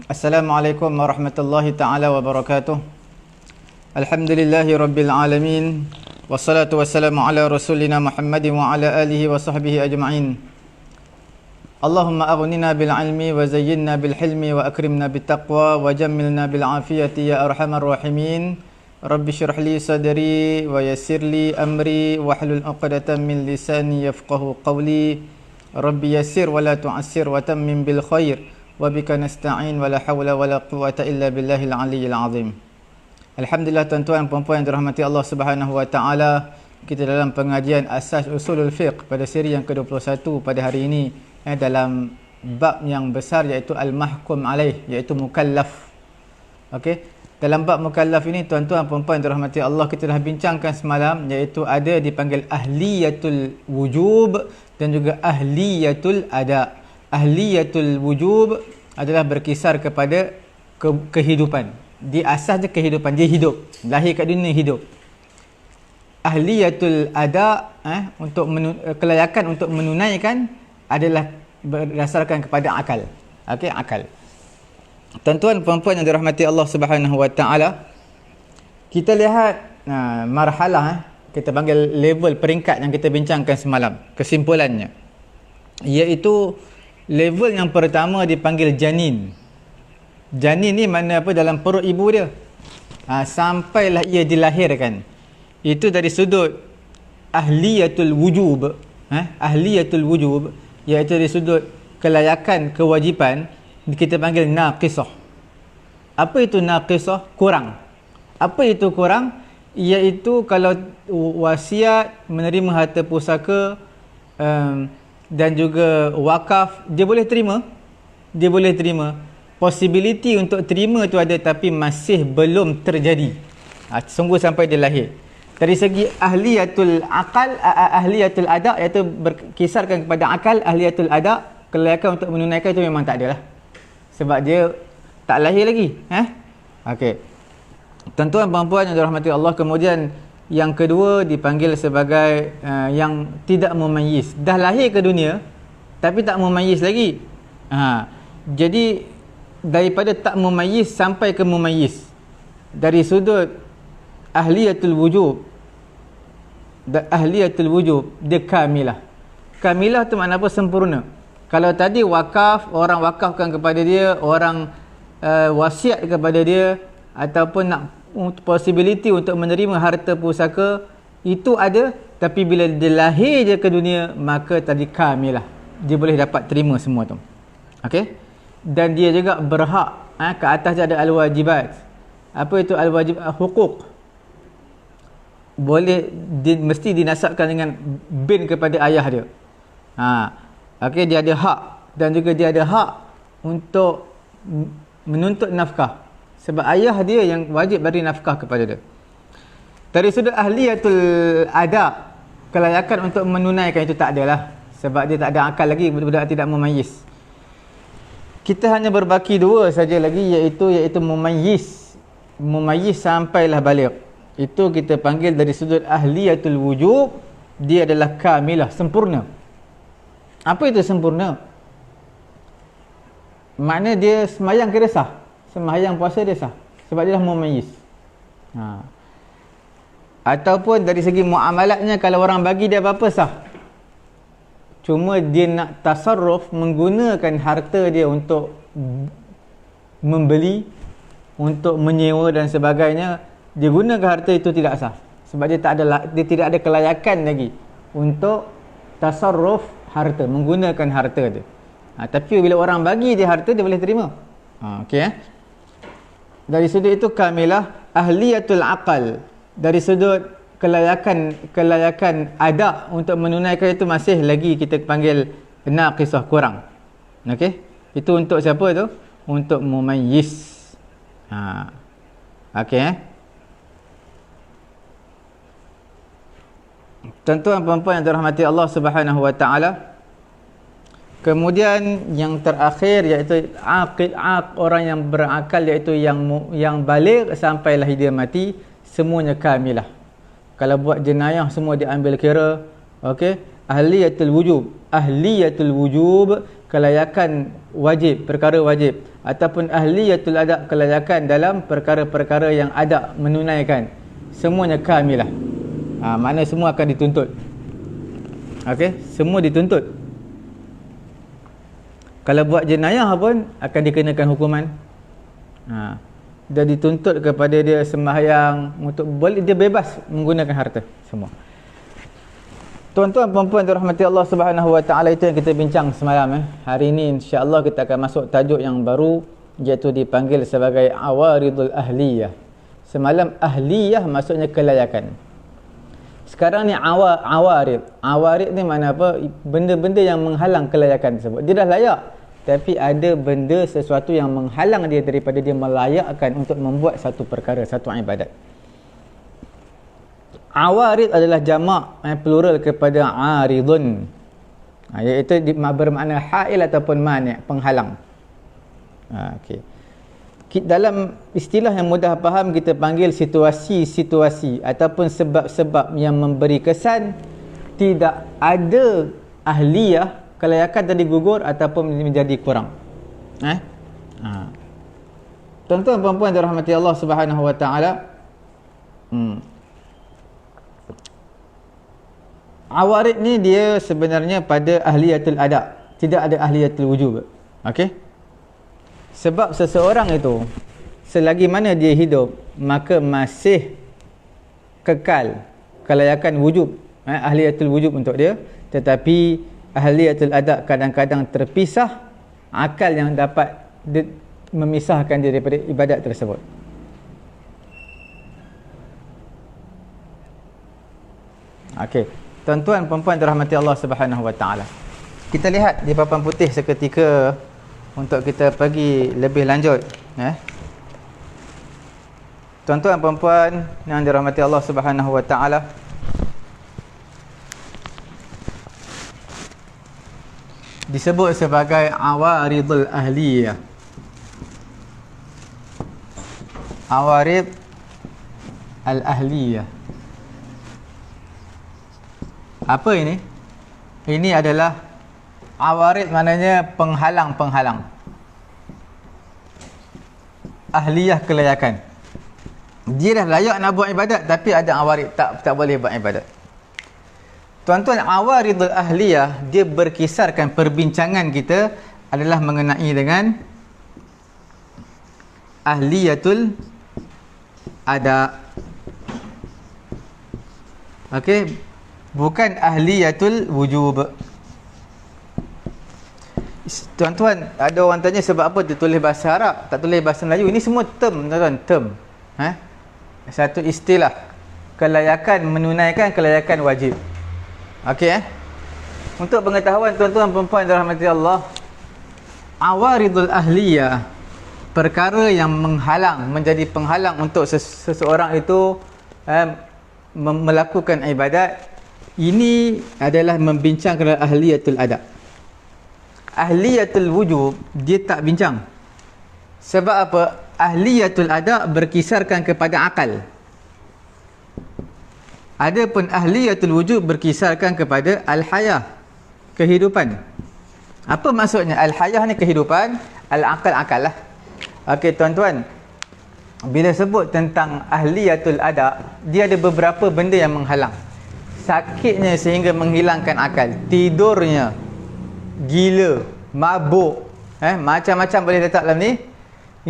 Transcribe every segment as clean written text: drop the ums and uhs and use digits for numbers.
Assalamualaikum warahmatullahi taala wabarakatuh. Alhamdulillahi rabbil alamin. Wassalatu wassalamu ala rasulina Muhammadin wa ala alihi wa sahbihi ajma'in. Allahumma aghnina bil ilmi wa zayyinna bil hilmi wa akrimna bit taqwa wa jammilna bil afiyati ya arhamar rahimin. Rabbi shrah li sadri wa yassir li amri wahlul 'uqdatam min lisani yafqahu qawli. Rabbi yassir wa la tu'assir wa tammim bil khair. Wabika nasta'in wala hawla wala quwwata illa billahil aliyyil azim. Alhamdulillah tuan-tuan dan puan-puan yang dirahmati Allah Subhanahu wa taala, kita dalam pengajian Asas Usulul Fiqh pada siri yang ke-21 pada hari ini dalam bab yang besar iaitu al-mahkum alaih, iaitu mukallaf. Okey, dalam bab mukallaf ini tuan-tuan dan puan-puan yang dirahmati Allah, kita dah bincangkan semalam iaitu ada dipanggil ahliyatul wujub dan juga ahliyatul ada. Ahliyatul wujub adalah berkisar kepada kehidupan. Dia asasnya kehidupan, dia hidup, lahir kat dunia hidup. Ahliyatul ada untuk kelayakan untuk menunaikan adalah berdasarkan kepada akal. Okey, akal. Tuan-tuan puan-puan yang dirahmati Allah Subhanahu wa taala, kita lihat marhalah kita panggil level peringkat yang kita bincangkan semalam, kesimpulannya iaitu level yang pertama dipanggil janin. Janin ni makna apa? Dalam perut ibu dia. Sampailah ia dilahirkan. Itu dari sudut ahliyatul wujub. Ahliyatul wujub, iaitu dari sudut kelayakan, kewajipan, kita panggil naqisah. Apa itu naqisah? Kurang. Apa itu kurang? Iaitu kalau wasiat, menerima harta pusaka, dan juga wakaf, dia boleh terima. Dia boleh terima. Possibility untuk terima tu ada, tapi masih belum terjadi. Sungguh sampai dia lahir. Dari segi ahliyatul akal, ahliyatul ada, iaitu berkisarkan kepada akal, ahliyatul ada, kelayakan untuk menunaikan itu memang tak ada lah. Sebab dia tak lahir lagi. Okey. Tuan-tuan puan-puan yang dirahmati Allah, kemudian yang kedua dipanggil sebagai yang tidak mumayyiz. Dah lahir ke dunia tapi tak mumayyiz lagi. Jadi daripada tak mumayyiz sampai ke mumayyiz, dari sudut ahliyatul wujub, ahliyatul wujub dia kamilah. Kamilah tu makna apa? Sempurna. Kalau tadi wakaf, orang wakafkan kepada dia, orang wasiat kepada dia, ataupun nak possibility untuk menerima harta pusaka, itu ada, tapi bila dia lahir je ke dunia, maka tadi kamilah, dia boleh dapat terima semua tu. Okey, dan dia juga berhak, ke atas dia ada al-wajibat. Apa itu al-wajib? Hukuk. Boleh mesti dinasabkan dengan bin kepada ayah dia. Okey, dia ada hak, dan juga dia ada hak untuk menuntut nafkah, sebab ayah dia yang wajib beri nafkah kepada dia. Dari sudut ahliyatul ada, kelayakan untuk menunaikan itu tak adalah, sebab dia tak ada akal lagi, budak tidak mumayyiz. Kita hanya berbaki dua saja lagi, iaitu mumayyiz. Mumayyiz sampailah baligh. Itu kita panggil dari sudut ahliyatul wujub, dia adalah kamilah, sempurna. Apa itu sempurna? Makna dia semayang kira sah, sembahyang puasa dia sah, sebab dia dah mumayyiz. Ataupun dari segi muamalatnya, kalau orang bagi dia apa-apa sah, cuma dia nak tasarruf, menggunakan harta dia untuk membeli, untuk menyewa dan sebagainya, dia gunakan harta itu tidak sah, sebab dia tidak ada kelayakan lagi untuk tasarruf harta, menggunakan harta dia. Tapi bila orang bagi dia harta, dia boleh terima. Okey. Dari sudut itu kamilah. Ahliyatul aqal, dari sudut kelayakan ada untuk menunaikan itu, masih lagi kita panggil naqisah, kurang. Okey, itu untuk siapa tu? Untuk mumayyiz. Okey. Tuan-tuan puan-puan yang dirahmati Allah Subhanahu wa taala, kemudian yang terakhir iaitu aqil, orang yang berakal, iaitu yang baligh sampailah dia mati, semuanya kamilah. Kalau buat jenayah semua diambil kira. Okey, ahliyatul wujub. Ahliyatul wujub kelayakan wajib, perkara wajib, ataupun ahliyatul ada, kelayakan dalam perkara-perkara yang ada menunaikan, semuanya kamilah. Makna semua akan dituntut. Okey, semua dituntut. Kalau buat jenayah pun akan dikenakan hukuman. Dia dituntut kepada dia sembahyang, untuk boleh dia bebas menggunakan harta semua. Tuan-tuan puan-puan dirahmati Allah Subhanahu wa taala, itu yang kita bincang semalam. Hari ini insya-Allah kita akan masuk tajuk yang baru, iaitu dipanggil sebagai awaridul ahliyah. Semalam ahliyah maksudnya kelayakan. Sekarang ni awarid. Awarid ni mana apa? Benda-benda yang menghalang kelayakan tersebut. Dia dah layak, tapi ada benda, sesuatu yang menghalang dia daripada dia melayakkan untuk membuat satu perkara, satu ibadat. Awarid adalah jamak plural kepada aridun, iaitu bermakna ha'il ataupun mani', penghalang. Okey. Dalam istilah yang mudah faham, kita panggil situasi-situasi ataupun sebab-sebab yang memberi kesan tidak ada ahliyah, kelayakan tadi gugur ataupun menjadi kurang. Tuan-tuan puan-puan dirahmati Allah Subhanahu wa taala, awarid ni dia sebenarnya pada ahliyatul ada, tidak ada ahliyatul wujub. Okey? Sebab seseorang itu selagi mana dia hidup, maka masih kekal kelayakan wujub, ahliyatul wujub untuk dia. Tetapi ahliyatul ada kadang-kadang terpisah, akal yang dapat memisahkan dia daripada ibadat tersebut. Okey, tuan-tuan puan-puan dirahmati Allah Subhanahu wa taala, kita lihat di papan putih seketika untuk kita pergi lebih lanjut. Tuan-tuan puan-puan yang dirahmati Allah Subhanahu wa taala, disebut sebagai awaridul ahliyah. Awarid al-ahliyah. Apa ini? Ini adalah awarid, maknanya penghalang-penghalang. Ahliyah, kelayakan. Dia dah layak nak buat ibadat, tapi ada awarid, tak boleh buat ibadat. Tuan-tuan, awaridul ahliyah, dia berkisarkan, perbincangan kita adalah mengenai dengan ahliyatul ada. Okey, bukan ahliyatul wujub. Tuan-tuan, ada orang tanya sebab apa dia tulis bahasa Arab, tak tulis bahasa Melayu. Ini semua term, tuan-tuan, term. Satu istilah. Kelayakan menunaikan kelayakan wajib. Okey, untuk pengetahuan tuan-tuan perempuan dirahmati Allah, awaridul ahliyah, perkara yang menghalang, menjadi penghalang untuk seseorang itu melakukan ibadat, ini adalah membincangkan ahliyatul ada. Ahliyatul wujub dia tak bincang. Sebab apa? Ahliyatul ada berkisarkan kepada akal. Adapun ahliyatul wujub berkisarkan kepada al-hayah, kehidupan. Apa maksudnya? Al-hayah ni kehidupan, al-aqal akal lah. Okey tuan-tuan, bila sebut tentang ahliyatul ada, dia ada beberapa benda yang menghalang. Sakitnya sehingga menghilangkan akal, tidurnya, gila, mabuk, macam-macam boleh letak dalam ni.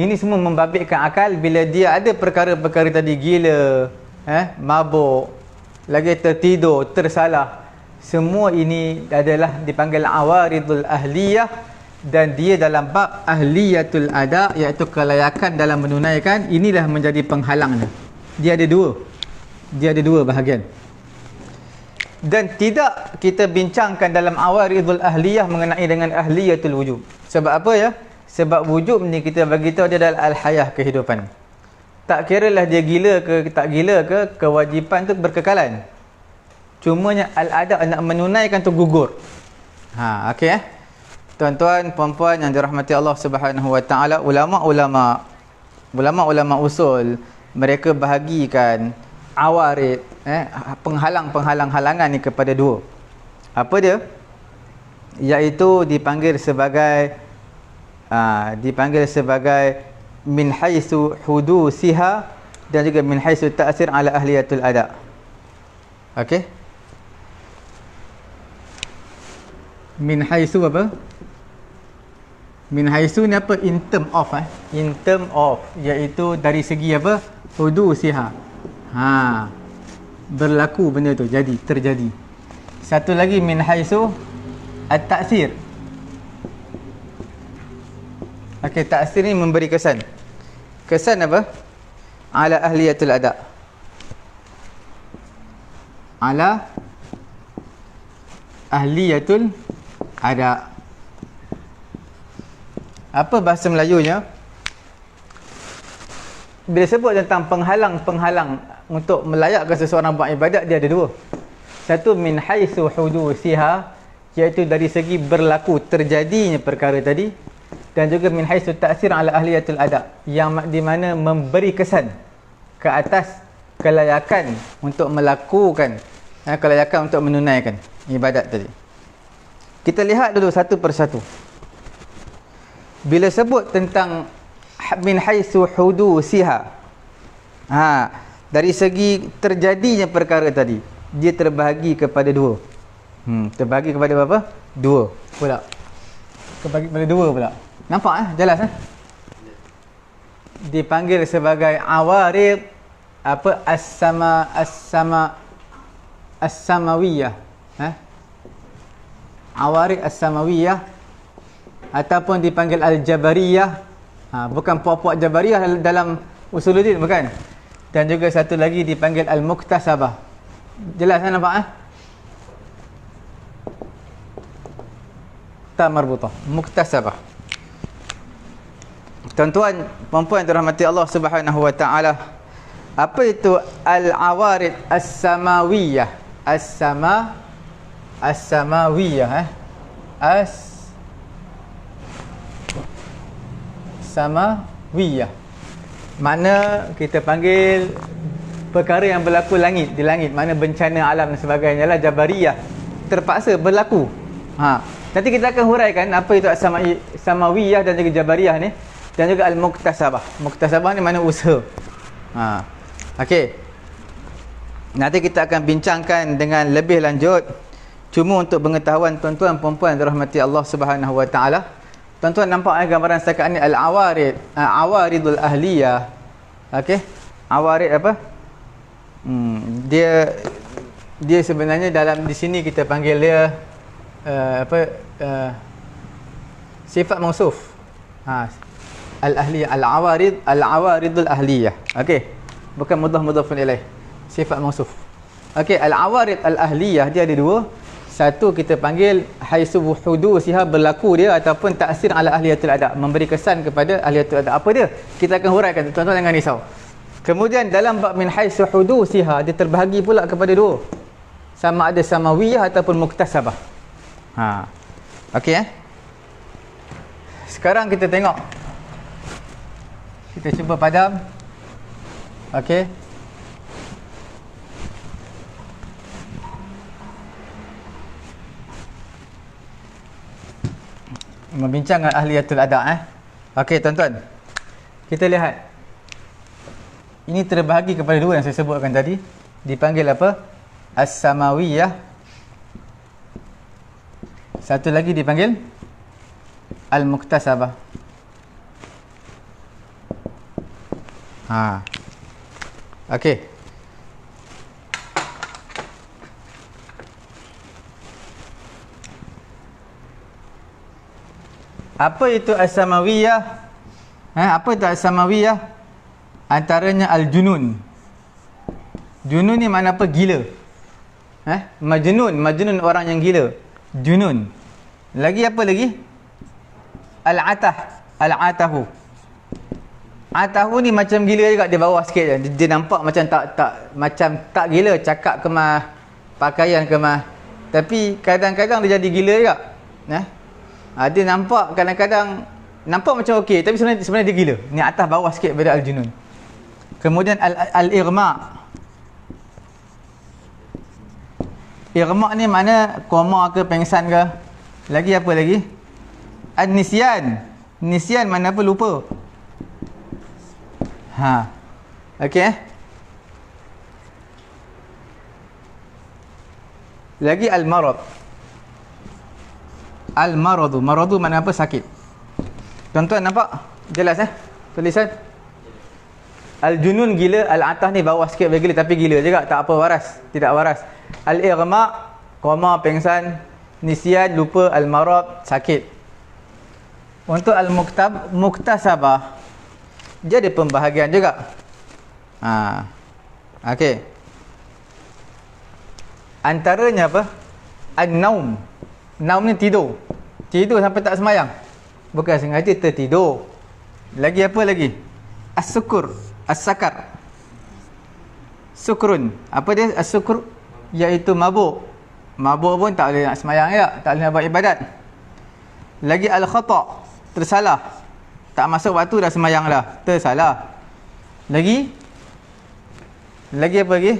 Ini semua membabitkan akal. Bila dia ada perkara-perkara tadi, gila, mabuk, lagi tertidur, tersalah, semua ini adalah dipanggil awaridul ahliyah. Dan dia dalam bab ahliyatul ada, iaitu kelayakan dalam menunaikan, inilah menjadi penghalangnya. Dia ada dua bahagian. Dan tidak kita bincangkan dalam awaridul ahliyah mengenai dengan ahliyatul wujub. Sebab apa ya? Sebab wujub ni kita bagi tahu dia adalah al-hayah, kehidupan. Tak kiralah dia gila ke tak gila ke, kewajipan tu berkekalan. Cumanya al-ada, nak menunaikan tu gugur. Okey tuan-tuan puan-puan yang dirahmati Allah Subhanahu wa taala, ulama-ulama usul mereka bahagikan awarid, penghalang-penghalang-halangan ni kepada dua. Apa dia? iaitu dipanggil sebagai min haitsu hudusiha dan juga min haitsu ta'sir ala ahliyatul ada. Okey, min haitsu apa? Min haitsu ni apa? In term of in term of, iaitu dari segi apa? Hudusiha. Berlaku benda tu, terjadi. Satu lagi min haitsu at-ta'sir. Okey, ta'sir ni memberi kesan. Kesan apa? Ala ahliyatul ada. Ala ahliyatul ada. Apa bahasa Melayunya? Bila sebut tentang penghalang-penghalang untuk melayakkan seseorang buat ibadat, dia ada dua. Satu, min haitsu hudusiha, iaitu dari segi berlaku terjadinya perkara tadi, dan juga min haitsu ta'sir ala ahliyatul ada, yang di mana memberi kesan ke atas kelayakan untuk melakukan, kelayakan untuk menunaikan ibadat tadi. Kita lihat dulu satu persatu. Bila sebut tentang min haitsu hudusiha, dari segi terjadinya perkara tadi, dia terbahagi kepada dua. Terbahagi kepada apa? Dua pula. Terbahagi kepada dua pula. Nampak jelas Dipanggil sebagai awarid apa? As-samawiyah. Awarid as-samawiyah, ataupun dipanggil al-jabariyah. Bukan puak-puak jabariyah dalam usuluddin, bukan. Dan juga satu lagi dipanggil al-muktasabah. Jelas nampak tak marbutah, muktasabah. Tuan-tuan, puan-puan yang dirahmati Allah Subhanahu wa taala, apa itu al-awarid as-samawiyah? As-samawiyah, as-samawiyah. Mana kita panggil perkara yang berlaku di langit, mana bencana alam dan sebagainya lah, jabariyah, terpaksa berlaku. Nanti kita akan huraikan apa itu as-samawiyah dan juga jabariyah ni, dan juga al-muktasabah. Muktasabah ni mana usaha. Okey. Nanti kita akan bincangkan dengan lebih lanjut. Cuma untuk pengetahuan tuan-tuan puan-puan dirahmati Allah Subhanahu wa taala, tuan-tuan nampak gambaran setakat ni al-awarid, awaridul ahliyah. Okey. Awarid apa? Dia sebenarnya dalam di sini kita panggil dia sifat mausuf. Al-ahliyah, al-awaridul ahliyah. Okey. Bukan mudhaf-mudhafun ilaih. Sifat mausuf. Okey, al-awarid al-ahliyah dia ada dua. Satu kita panggil haitsu hudusiha, berlaku dia, ataupun ta'sir ala ahliyatul ada, memberi kesan kepada ahliyatul ada. Apa dia? Kita akan huraikan, tuan-tuan jangan risau. Kemudian dalam bab min haitsu hudusiha, dia terbahagi pula kepada dua. Sama ada samawiyah ataupun muktasabah. Okey Sekarang kita tengok. Kita cuba padam. Okey. Membincangkan ahliyatul ada. Okey tuan-tuan, kita lihat. Ini terbahagi kepada dua yang saya sebutkan tadi. Dipanggil apa? As-samawiyah. Satu lagi dipanggil al-muktasabah. Okey. Apa itu as-samawiyah? Apa itu as-samawiyah? Antaranya al-junun. Junun ni mana apa? Gila. Majnun orang yang gila. Junun. Lagi apa lagi? Al-atahu. Atahu ni macam gila juga, dia bawah sikit je. Dia nampak macam tak gila, cakap kemah, pakaian kemah. Tapi kadang-kadang dia jadi gila juga. Dia nampak kadang-kadang nampak macam okey, tapi sebenarnya dia gila. Ni atas bawah sikit daripada al-junun. Kemudian al-irma'. Irma' ni mana koma ke, pengsan ke. Lagi apa lagi? An-nisyan. Nisyan mana apa? Lupa. Okey. Lagi al-marad. Al-maradu. Maradu mana apa? Sakit. Tuan-tuan nampak? Jelas tulisan? Al-junun gila, al-atah ni bawah sikit gila tapi gila juga, tak apa waras, tidak waras. Al-ighma, koma, pengsan. Nisyan, lupa. Al-marad, sakit. Untuk al-muktasabah, dia ada pembahagian juga. Okey. Antaranya apa? An-naum. Naum ni tidur. Tidur sampai tak semayang. Bukan sengaja tertidur. Lagi apa lagi? As-sukur. As-sakar. Sukrun. Apa dia? As-sukur. Iaitu mabuk. Mabuk pun tak boleh nak semayang ya. Tak boleh nak buat ibadat. Lagi al-khata'. Tersalah. Tak masuk waktu dah semayang dah. Tersalah. Lagi apa lagi?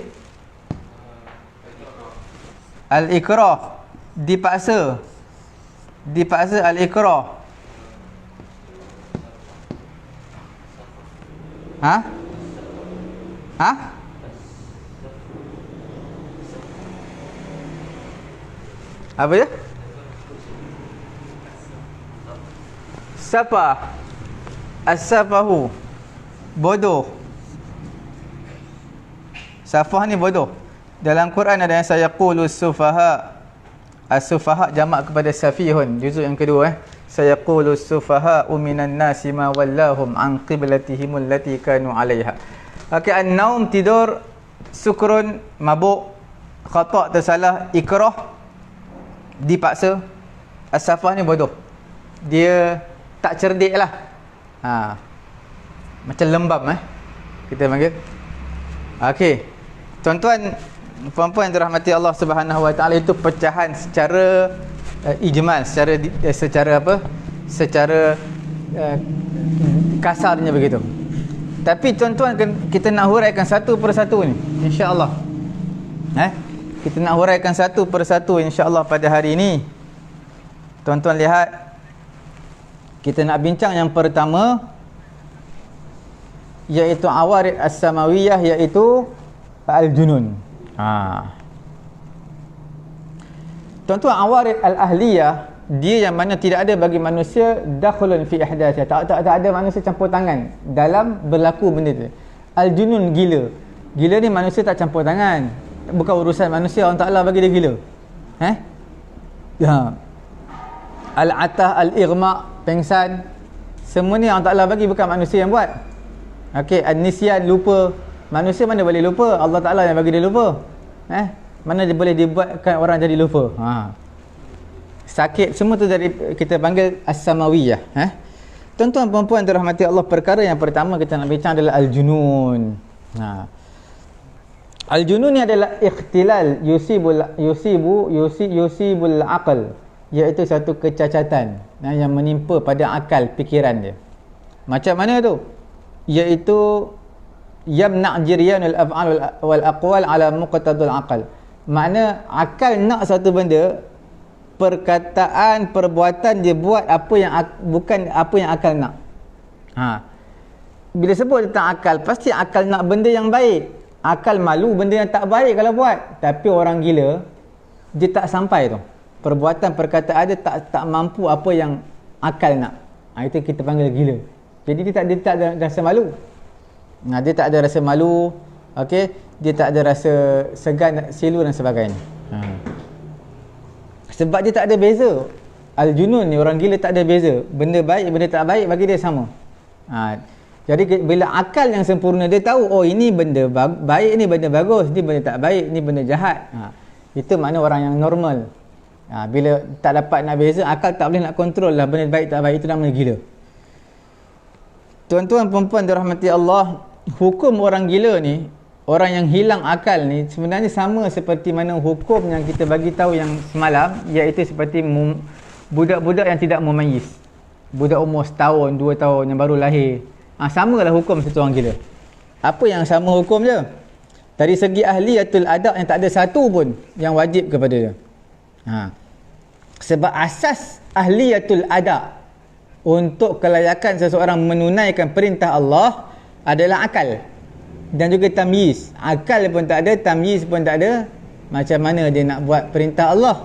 Al-ikrah. Dipaksa. Dipaksa al-ikrah. Apa dia? Sapa. As-safahu. Bodoh. Safah ni bodoh. Dalam Quran ada yang sayaqulu sufaha. As-sufaha jamak kepada safihun. Juzuk yang kedua sayaqulu sufaha minan nasi ma wallahum an qiblatihim allati kanu 'alaiha. Okey, an-naum tidur, sukrun mabuk, khata' tersalah, ikrah dipaksa. As-safah ni bodoh. Dia tak cerdik lah. Macam lembam kita panggil. Okey. Tuan-tuan, puan-puan yang dirahmati Allah Subhanahu Wa Taala, itu pecahan secara ijmal, secara apa? Secara kasarnya begitu. Tapi tuan-tuan, kita nak huraikan satu persatu ni, insya-Allah. Kita nak huraikan satu persatu insya-Allah pada hari ini. Tuan-tuan lihat, kita nak bincang yang pertama, iaitu awarid as-samawiyah, iaitu al-junun. Tuan-tuan, awarid al-ahliyah, dia yang mana tidak ada bagi manusia dakhulun fi ihdatsih. Tak ada manusia campur tangan dalam berlaku benda tu. Al-junun, gila. Gila ni manusia tak campur tangan. Bukan urusan manusia, Allah Taala bagi dia gila. Al-atah, al-ighma, pengsan, semua ni Allah Taala bagi, bukan manusia yang buat. Okey, an-nisyan, lupa. Manusia mana boleh lupa? Allah Taala yang bagi dia lupa. Mana dia boleh dibuatkan orang jadi lupa? Sakit, semua tu dari kita panggil as-samawiyah. Tuan-tuan perempuan dirahmati Allah, perkara yang pertama kita nak bincang adalah al-junun. Al-junun ni adalah ikhtilal yusibul aql, iaitu satu kecacatan yang menimpa pada akal, fikiran dia. Macam mana tu? Iaitu yamna' jiryanul af'al wal aqwal ala muqtadul aqal. Makna akal nak satu benda, perkataan, perbuatan dia buat bukan apa yang akal nak. Bila sebut tentang akal, pasti akal nak benda yang baik. Akal malu benda yang tak baik kalau buat. Tapi orang gila, dia tak sampai tu. Perbuatan, perkataan dia tak mampu apa yang akal nak. Itu kita panggil gila. Jadi dia tak ada rasa malu. Dia tak ada rasa malu. Okey, dia tak ada rasa segan, silu dan sebagainya. Sebab dia tak ada beza. Al-junun ni, orang gila tak ada beza. Benda baik, benda tak baik bagi dia sama. Jadi bila akal yang sempurna, dia tahu, oh ini benda baik, ni benda bagus, ni benda tak baik, ni benda jahat. Itu makna orang yang normal. Bila tak dapat nak beza, akal tak boleh nak kontrol lah benda baik tak baik, itu namanya gila. Tuan-tuan perempuan dirahmati Allah, hukum orang gila ni, orang yang hilang akal ni, sebenarnya sama seperti mana hukum yang kita bagi tahu yang semalam, iaitu seperti budak-budak yang tidak mumayyiz. Budak umur setahun, 2 tahun yang baru lahir. Samalah hukum satu orang gila. Apa yang sama hukum dia? Dari segi ahliyatul adab yang tak ada satu pun yang wajib kepada dia. Sebab asas ahliyatul ada untuk kelayakan seseorang menunaikan perintah Allah adalah akal dan juga tamyiz. Akal pun tak ada, tamyiz pun tak ada, macam mana dia nak buat perintah Allah?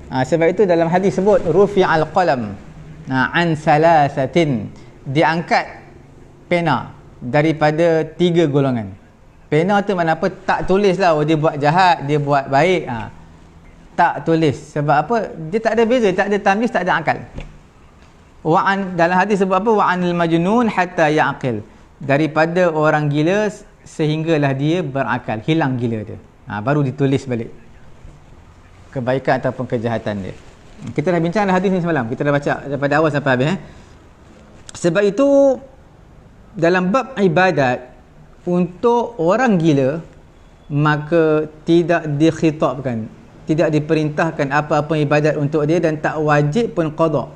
Sebab itu dalam hadis sebut rufi'al qalam an salasatin, diangkat pena daripada 3 golongan. Pena tu mana apa? Tak tulis lah, dia buat jahat, dia buat baik, tak tulis. Sebab apa? Dia tak ada beza, tak ada tamyiz, tak ada akal. Dalam hadis sebut apa? Wa'anil majnun hatta ya'qil, daripada orang gila sehinggalah dia berakal, hilang gila dia. Baru ditulis balik kebaikan ataupun kejahatan dia. Kita dah bincang hadis ni semalam, kita dah baca daripada awal sampai habis. Sebab itu dalam bab ibadat, untuk orang gila maka tidak dikhitabkan, tidak diperintahkan apa-apa ibadat untuk dia, dan tak wajib pun qada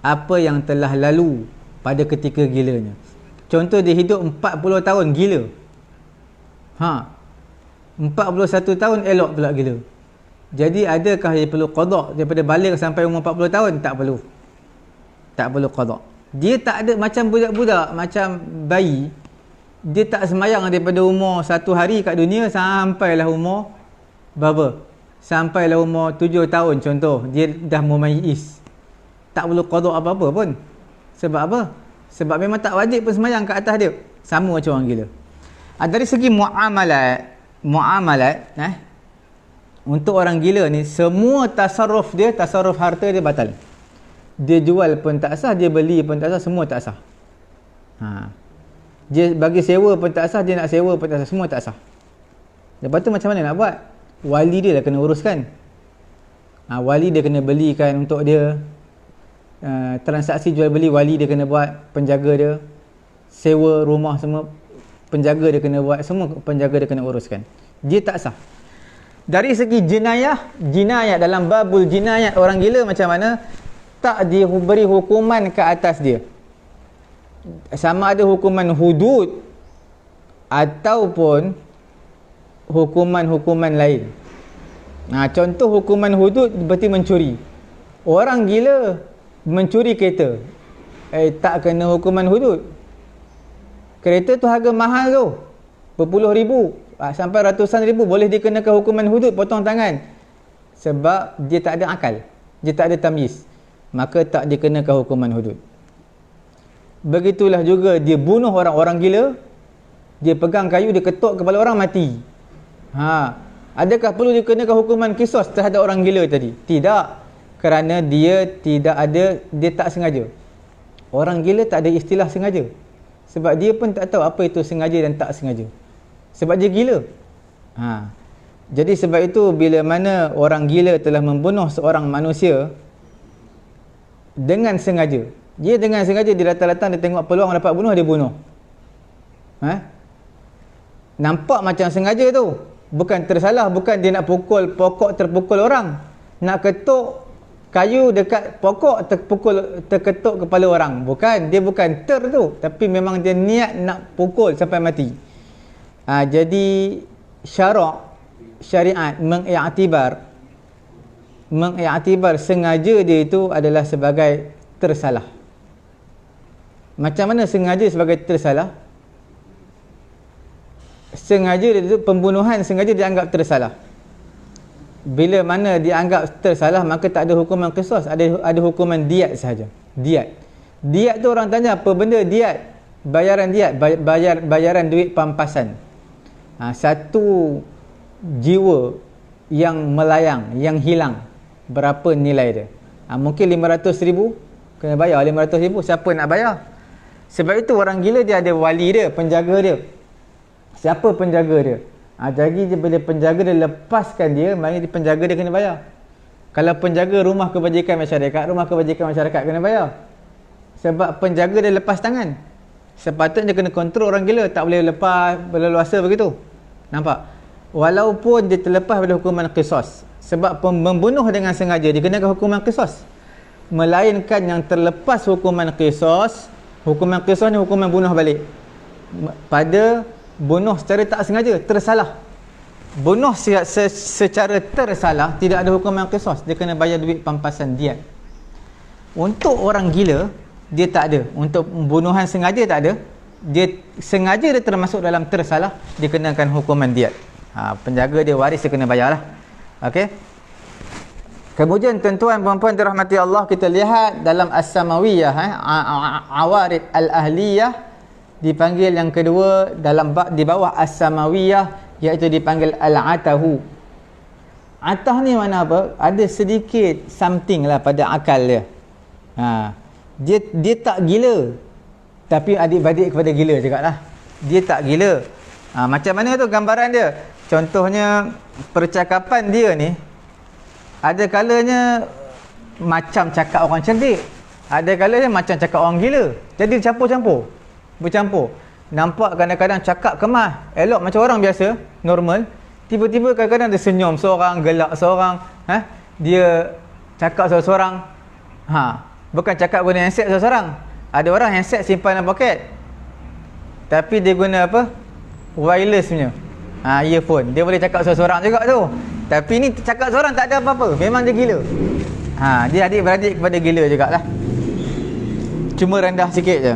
apa yang telah lalu pada ketika gilanya. Contoh, dia hidup 40 tahun gila, 41 tahun elok pula gila. Jadi adakah dia perlu qada daripada balik sampai umur 40 tahun? Tak perlu. Tak perlu qada. Dia tak ada macam budak-budak, macam bayi. Dia tak semayang daripada umur 1 hari kat dunia sampailah umur berapa? Sampailah umur 7 tahun contoh, dia dah mumayyiz. Tak perlu qada apa-apa pun. Sebab apa? Sebab memang tak wajib pun semayang kat atas dia. Sama macam orang gila. Dari segi muamalat, untuk orang gila ni, semua tasarruf dia, tasarruf harta dia batal. Dia jual pun tak sah, dia beli pun tak sah, semua tak sah. Dia bagi sewa pun tak sah, dia nak sewa pun tak sah, semua tak sah. Lepas tu macam mana nak buat? Wali dia lah kena uruskan. Wali dia kena belikan untuk dia, transaksi jual beli wali dia kena buat, penjaga dia, sewa rumah semua penjaga dia kena buat, semua penjaga dia kena uruskan. Dia tak sah. Dari segi jinayat dalam babul jinayat, orang gila macam mana? Tak diberi hukuman ke atas dia, sama ada hukuman hudud ataupun hukuman-hukuman lain. Contoh hukuman hudud berarti mencuri. Orang gila mencuri kereta, tak kena hukuman hudud. Kereta tu harga mahal tu, berpuluh ribu sampai ratusan ribu, boleh dikenakan hukuman hudud, potong tangan. Sebab dia tak ada akal, dia tak ada tamyiz, maka tak dikenakan hukuman hudud. Begitulah juga dia bunuh orang gila, dia pegang kayu, dia ketuk kepala orang, mati. Adakah perlu dikenakan hukuman qisas terhadap orang gila tadi? Tidak, kerana dia tak sengaja. Orang gila tak ada istilah sengaja, sebab dia pun tak tahu apa itu sengaja dan tak sengaja, sebab dia gila. Jadi sebab itu bila mana orang gila telah membunuh seorang manusia dengan sengaja, dia dengan sengaja, dia datang-datang, dia tengok peluang dapat bunuh, dia bunuh. Nampak macam sengaja tu, bukan tersalah, bukan dia nak pukul pokok, terpukul orang, nak ketuk kayu dekat pokok, terketuk kepala orang. Bukan, dia bukan tu, tapi memang dia niat nak pukul sampai mati. Jadi syariat mengiktibar sengaja dia itu adalah sebagai tersalah. Macam mana sengaja sebagai tersalah? Sengaja itu, pembunuhan sengaja dianggap tersalah. Bila mana dianggap tersalah, maka tak ada hukuman qisas, ada hukuman diat sahaja. Diat tu orang tanya, apa benda diat? Bayaran diat, bayaran duit pampasan. Satu jiwa yang melayang, yang hilang, berapa nilai dia? Mungkin 500,000, kena bayar 500,000. Siapa nak bayar? Sebab itu orang gila dia ada wali dia, penjaga dia. Siapa penjaga dia? Jadi bila penjaga dia lepaskan dia, maknanya penjaga dia kena bayar. Kalau penjaga rumah kebajikan masyarakat kena bayar. Sebab penjaga dia lepas tangan. Sepatutnya kena kontrol orang gila, tak boleh lepas berleluasa begitu. Nampak? Walaupun dia terlepas pada hukuman qisas, sebab membunuh dengan sengaja dikenakan hukuman qisas. Melainkan yang terlepas hukuman qisas ni hukuman bunuh balik. Pada bunuh secara tak sengaja, tersalah. bunuh secara tersalah, tidak ada hukum yang qisas, dia kena bayar duit pampasan diat. Untuk orang gila dia tak ada, untuk pembunuhan sengaja tak ada, dia sengaja dia termasuk dalam tersalah, dia kenakan hukuman diat. Penjaga dia waris dia kena bayar lah. Okey. Kemudian tuan-tuan puan-puan dirahmati Allah, kita lihat dalam As-Samawiyah, Awarid Al-Ahliyah dipanggil yang kedua dalam bab di bawah As-Samawiyah, iaitu dipanggil Al-Atahu. Atah ni mana apa? Ada sedikit something lah pada akal dia. Dia tak gila, tapi adik-beradik kepada gila juga lah. Dia tak gila. Macam mana tu gambaran dia? Contohnya percakapan dia ni, ada kalanya macam cakap orang cerdik, ada kalanya macam cakap orang gila. Jadi bercampur. Nampak kadang-kadang cakap kemas, elok macam orang biasa, normal. Tiba-tiba kadang-kadang dia senyum seorang, gelak seorang, dia cakap seorang. Bukan cakap guna handset seorang. Ada orang handset simpan dalam poket, tapi dia guna apa? Wireless punya. Earphone. Dia boleh cakap seorang juga tu. Tapi ni cakap seorang tak ada apa-apa. Memang dia gila. Dia adik-beradik kepada gila jugalah. Cuma rendah sikit je.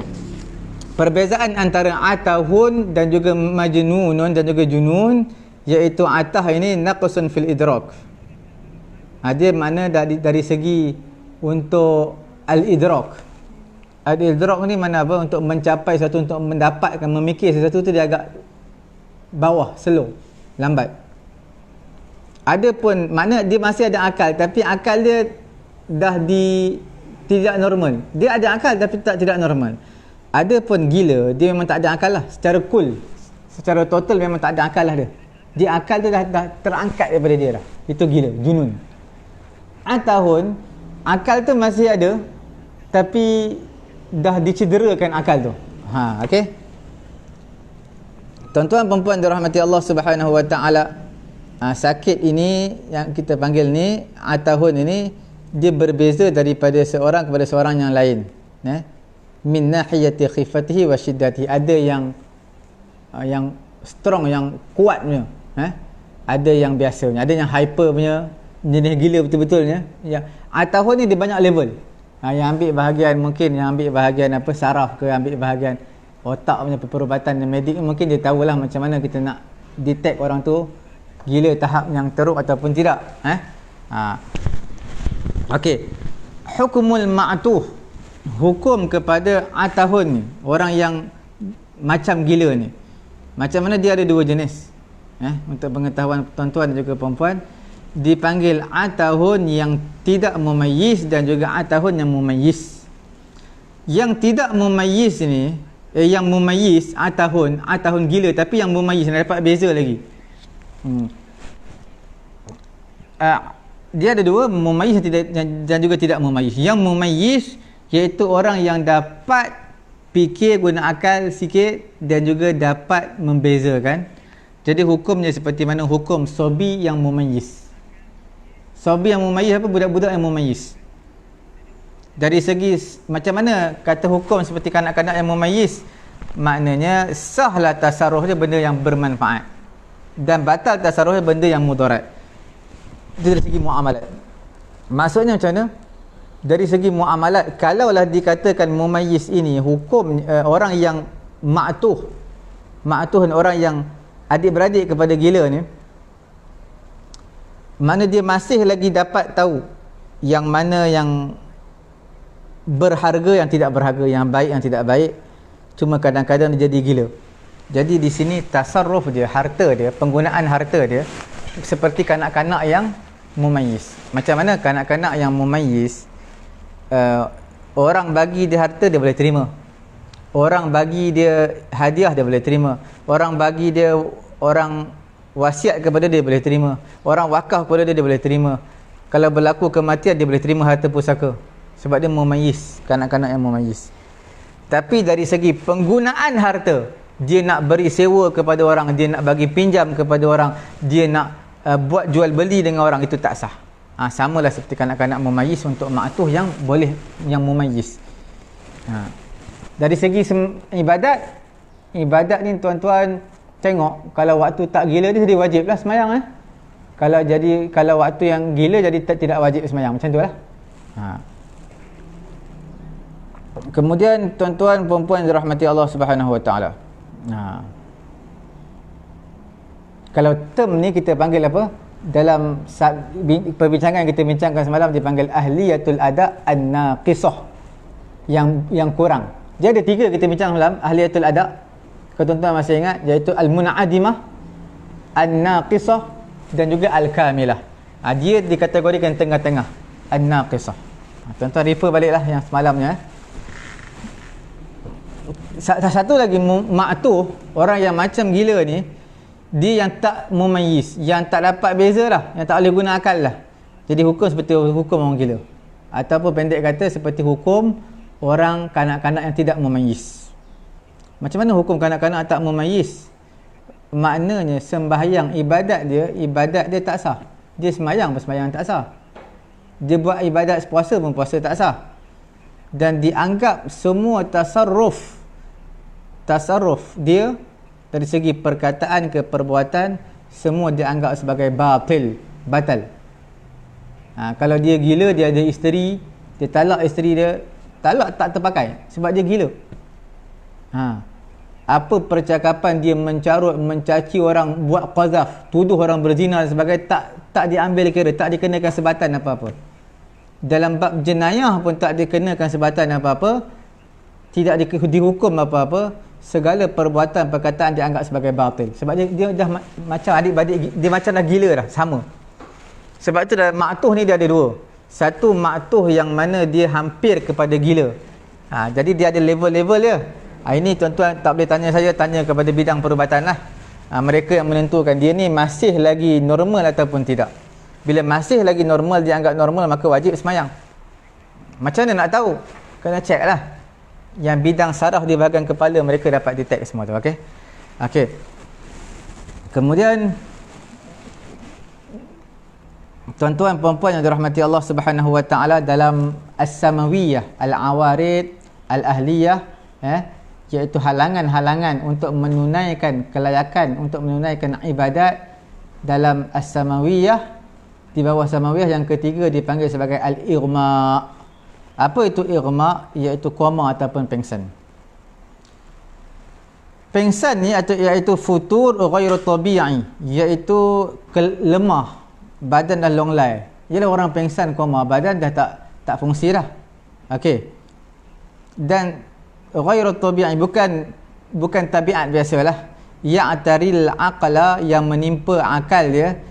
Perbezaan antara atahun dan juga majnunun dan juga junun, iaitu atah ini naqsun fil idrak. Dia mana dari segi untuk al-idrak. Al-idrak ni mana apa? Untuk mencapai sesuatu, untuk mendapatkan, memikir sesuatu tu dia agak bawah, slow, lambat. Ada pun makna dia masih ada akal, tapi akal dia dah tidak normal. Dia ada akal tapi tidak normal. Ada pun gila, dia memang tak ada akal lah. Secara secara total memang tak ada akal lah dia. Dia akal dia dah terangkat daripada dia dah. Itu gila, junun. Atahun, akal tu masih ada, tapi dah dicederakan akal tu. Okey. Tuan-tuan perempuan dirahmati Allah Subhanahu wa taala, sakit ini yang kita panggil ni atahun ini, dia berbeza daripada seorang kepada seorang yang lain. Min nahiyati khifatihi wa shiddatihi. Ada yang strong, yang kuat punya. Ada yang biasa punya, ada yang hyper punya, jenis gila betul-betulnya. Yang atahun ni dia banyak level. Yang ambil bahagian, mungkin yang ambil bahagian apa, saraf ke, ambil bahagian otak punya perubatan dan medik, mungkin dia tahulah macam mana kita nak detect orang tu gila tahap yang teruk ataupun tidak. Okey. Hukumul ma'tuh, hukum kepada atahun ni, orang yang macam gila ni. Macam mana dia ada dua jenis. Untuk pengetahuan tuan-tuan dan juga perempuan, dipanggil atahun yang tidak mumayyiz dan juga atahun yang mumayyiz. Yang tidak mumayyiz ni, yang mumayyiz atahun gila, tapi yang mumayyiz nak dapat beza lagi. Dia ada dua, mumayyiz dan juga tidak mumayyiz. Yang mumayyiz iaitu orang yang dapat fikir, guna akal sikit dan juga dapat membezakan. Jadi hukumnya seperti mana hukum sobi yang mumayyiz. Sobi yang mumayyiz apa? Budak-budak yang mumayyiz. Dari segi macam mana kata hukum seperti kanak-kanak yang mumayyiz, maknanya sahlah tasarruh dia benda yang bermanfaat dan batal tasarruh dia benda yang mudarat. Itu dari segi muamalat. Maksudnya macam mana? Dari segi muamalat, kalaulah dikatakan mumayyiz ini hukum orang yang ma'tuh orang yang adik-beradik kepada gila ni, mana dia masih lagi dapat tahu yang mana yang berharga, yang tidak berharga, yang baik, yang tidak baik. Cuma kadang-kadang dia jadi gila. Jadi di sini tasarruf dia, harta dia, penggunaan harta dia seperti kanak-kanak yang mumayyiz. Macam mana kanak-kanak yang mumayyiz, orang bagi dia harta dia boleh terima, orang bagi dia hadiah dia boleh terima, orang bagi dia, orang wasiat kepada dia boleh terima, orang wakaf kepada dia boleh terima. Kalau berlaku kematian dia boleh terima harta pusaka, sebab dia mumayyiz, kanak-kanak yang mumayyiz. Tapi dari segi penggunaan harta, dia nak beri sewa kepada orang, dia nak bagi pinjam kepada orang, dia nak buat jual beli dengan orang, itu tak sah. Samalah seperti kanak-kanak mumayyiz untuk ma'tuh yang boleh, yang mumayyiz. Dari segi ibadat ni tuan-tuan, tengok kalau waktu tak gila dia jadi wajib lah semayang kalau waktu yang gila jadi tidak wajib semayang, macam tu lah. Kemudian tuan-tuan perempuan yang dirahmati Allah Subhanahu Wa Taala, kalau term ni kita panggil apa, dalam perbincangan yang kita bincangkan semalam dipanggil ahliyatul ada an-naqisah, yang kurang. Dia ada 3 kita bincang semalam, ahliyatul ada, kalau tuan-tuan masih ingat, iaitu al-mun'adimah, an-naqisah dan juga al-kamilah. Dia dikategorikan tengah-tengah, an-naqisah. Tuan-tuan refer baliklah yang semalamnya. Satu lagi ma'tuh, orang yang macam gila ni, dia yang tak mumayyiz, yang tak dapat beza lah, yang tak boleh guna akal lah. Jadi hukum seperti hukum orang gila, ataupun pendek kata seperti hukum orang kanak-kanak yang tidak mumayyiz. Macam mana hukum kanak-kanak tak mumayyiz? Maknanya sembahyang ibadat dia tak sah. Dia sembahyang pun sembahyang tak sah. Dia buat ibadat puasa pun puasa tak sah. Dan dianggap semua tasarruf dia dari segi perkataan ke perbuatan, semua dianggap sebagai batal. Kalau dia gila, dia ada isteri, dia talak isteri dia, talak tak terpakai sebab dia gila. Apa percakapan dia mencarut, mencaci orang, buat qazaf, tuduh orang berzina dan sebagainya, tak diambil kira, tak dikenakan sebatan apa-apa. Dalam bab jenayah pun tak dikenakan sebatan apa-apa, tidak dihukum apa-apa. Segala perbuatan perkataan dianggap sebagai batil, sebab dia dah macam adik-beradik, dia macam dah gila dah, sama. Sebab tu dalam ma'tuh ni dia ada 2. Satu ma'tuh yang mana dia hampir kepada gila. Jadi dia ada level-level dia. Ini tuan-tuan tak boleh tanya saya, tanya kepada bidang perubatan lah. Mereka yang menentukan dia ni masih lagi normal ataupun tidak. Bila masih lagi normal, dianggap normal, maka wajib semayang. Macam mana nak tahu? Kena check lah. Yang bidang saraf di bahagian kepala, mereka dapat detect semua tu. Okey. Kemudian tuan-tuan perempuan yang dirahmati Allah Subhanahu Wa Taala, dalam as-samawiyah, al-awarid, al-ahliyah, iaitu halangan-halangan untuk menunaikan kelayakan, untuk menunaikan ibadat dalam as-samawiyah, di bawah samawiyah yang ketiga dipanggil sebagai al-irma. Apa itu irma? Iaitu koma ataupun pengsan. Pengsan ni iaitu futur ghairu tabi'i, iaitu lemah, badan dah longlai. Ialah orang pengsan koma, badan dah tak fungsi dah. Dan ghairu tabi'i bukan tabiat biasalah. Ya'taril aqla, yang menimpa akal dia,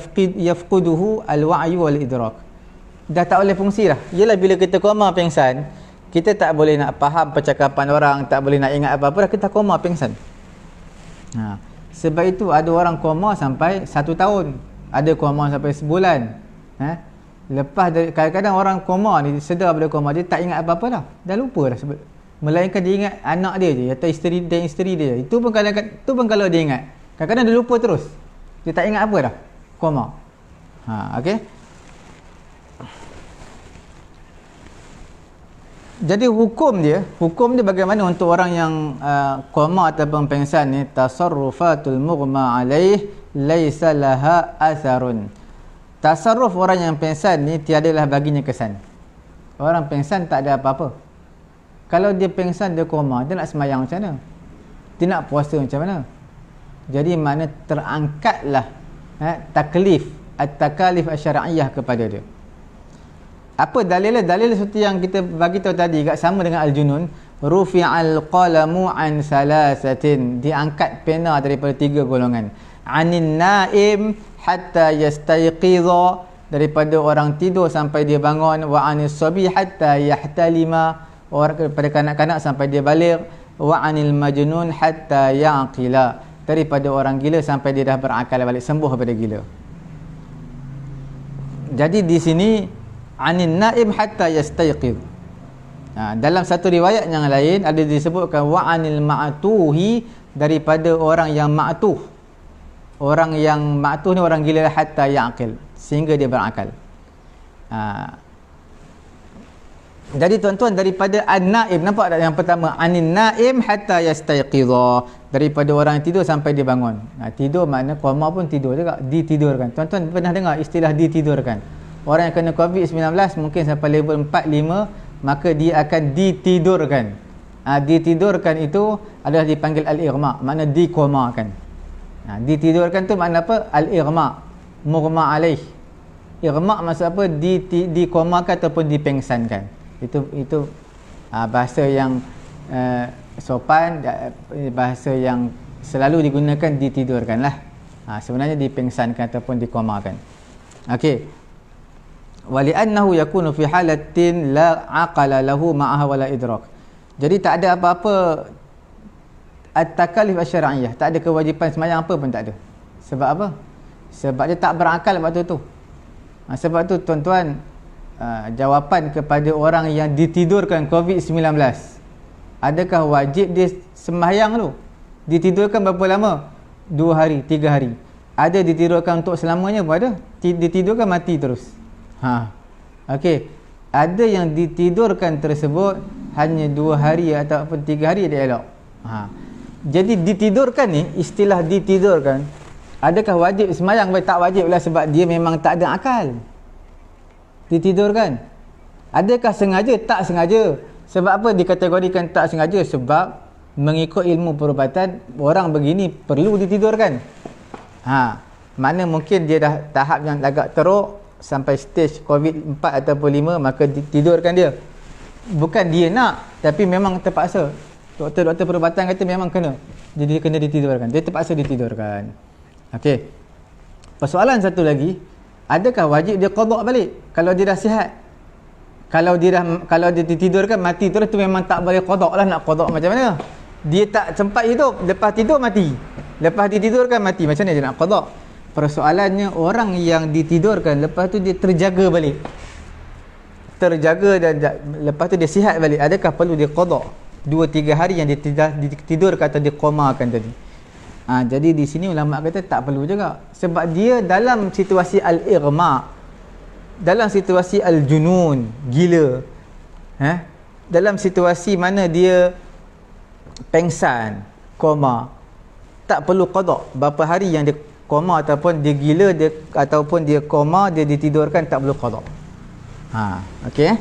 yafquduhu al-wa'yu wal idrak. Dah tak boleh fungsi dah. Ialah bila kita koma pengsan, kita tak boleh nak faham percakapan orang, tak boleh nak ingat apa-apa dah, kita koma pengsan. Sebab itu ada orang koma sampai 1 tahun, ada koma sampai sebulan. Lepas dari, kadang-kadang orang koma ni sedar pada koma, dia tak ingat apa-apa dah lupa dah. Melainkan dia ingat anak dia je atau isteri dia. Itu pun kalau dia ingat, kadang-kadang dia lupa terus, dia tak ingat apa dah, koma. Jadi hukum dia bagaimana untuk orang yang koma ataupun pengsan ni? Tasarrufatul mughma alaih laisa laha atharun. Tasarruf orang yang pengsan ni tiadalah baginya kesan. Orang pengsan tak ada apa-apa. Kalau dia pengsan, dia koma, dia nak sembahyang macam mana? Dia nak puasa macam mana? Jadi makna terangkatlah taklif, at-takalif asy-syar'iyyah kepada dia. Apa dalilnya? Dalil seperti yang kita bagi tahu tadi, kat sama dengan al-junun. Rufi'al qalamu an salasatin, diangkat pena daripada 3 golongan. Anin naim hatta yastayqidha, daripada orang tidur sampai dia bangun. Wa anis sabi hatta yahtalima, orang daripada kanak-kanak sampai dia balik. Wa anil majnun hatta yaqila, daripada orang gila sampai dia dah berakal balik, sembuh daripada gila. Jadi di sini anin naim hatta yastayqidh. Dalam satu riwayat yang lain ada disebutkan wa anil ma'tuhi, daripada orang yang ma'tuh. Orang yang ma'tuh ni orang gila hatta yaqil, sehingga dia berakal. Jadi tuan-tuan, daripada an-naim, nampak tak yang pertama, anin naim hatta yastayqidha, daripada orang yang tidur sampai dia bangun. Tidur makna koma pun tidur juga, ditidurkan. Tuan-tuan pernah dengar istilah ditidurkan? Orang yang kena COVID-19 mungkin sampai level 4, 5, maka dia akan ditidurkan. Ditidurkan itu adalah dipanggil al-ighma, makna dikomakan. Ditidurkan tu makna apa? Al-ighma, mughma alaih. Ighma maksud apa? Dikomakan ataupun dipengsankan. Itu bahasa yang sopan, bahasa yang selalu digunakan, ditidurkan lah. Sebenarnya dipengsankan ataupun dikomakan. Okey. Wali'annahu yakunu fi halatin la aqala lahu ma'aha wala idrak. Jadi tak ada apa-apa at-takalif asy-syar'iyyah, tak ada kewajipan sembahyang apa pun tak ada. Sebab apa? Sebab dia tak berakal waktu tu. Sebab tu tuan-tuan, jawapan kepada orang yang ditidurkan COVID-19, adakah wajib dia sembahyang tu? Ditidurkan berapa lama? 2 hari, 3 hari. Ada ditidurkan untuk selamanya pun ada. Ditidurkan mati terus. Okey. Ada yang ditidurkan tersebut hanya 2 hari ataupun 3 hari dia elok. Jadi ditidurkan ni, istilah ditidurkan, adakah wajib sembahyang? Tak wajib lah, sebab dia memang tak ada akal. Ditidurkan. Adakah sengaja? Tak sengaja. Sebab apa dikategorikan tak sengaja? Sebab mengikut ilmu perubatan, orang begini perlu ditidurkan. Mana mungkin dia dah tahap yang agak teruk, sampai stage COVID 4 ataupun 5, maka ditidurkan dia. Bukan dia nak, tapi memang terpaksa. Doktor-doktor perubatan kata memang kena. Jadi dia kena ditidurkan. Dia terpaksa ditidurkan. Okey. Persoalan satu lagi, adakah wajib dia qada balik kalau dia dah sihat? Kalau dia ditidurkan mati terus, tu memang tak boleh qada lah. Nak qada macam mana? Dia tak sempat hidup, lepas tidur mati, lepas ditidurkan mati, macam mana dia nak qada? Persoalannya, orang yang ditidurkan lepas tu dia terjaga balik, dan lepas tu dia sihat balik, adakah perlu dia qada 2-3 hari yang dia ditidurkan atau dia komakan tadi? Jadi di sini ulama kata tak perlu juga, sebab dia dalam situasi al-ighma, dalam situasi al-junun, gila, dalam situasi mana dia pengsan, koma, tak perlu qada. Berapa hari yang dia koma ataupun dia gila, ataupun dia koma, dia ditidurkan, tak perlu qada. Okey.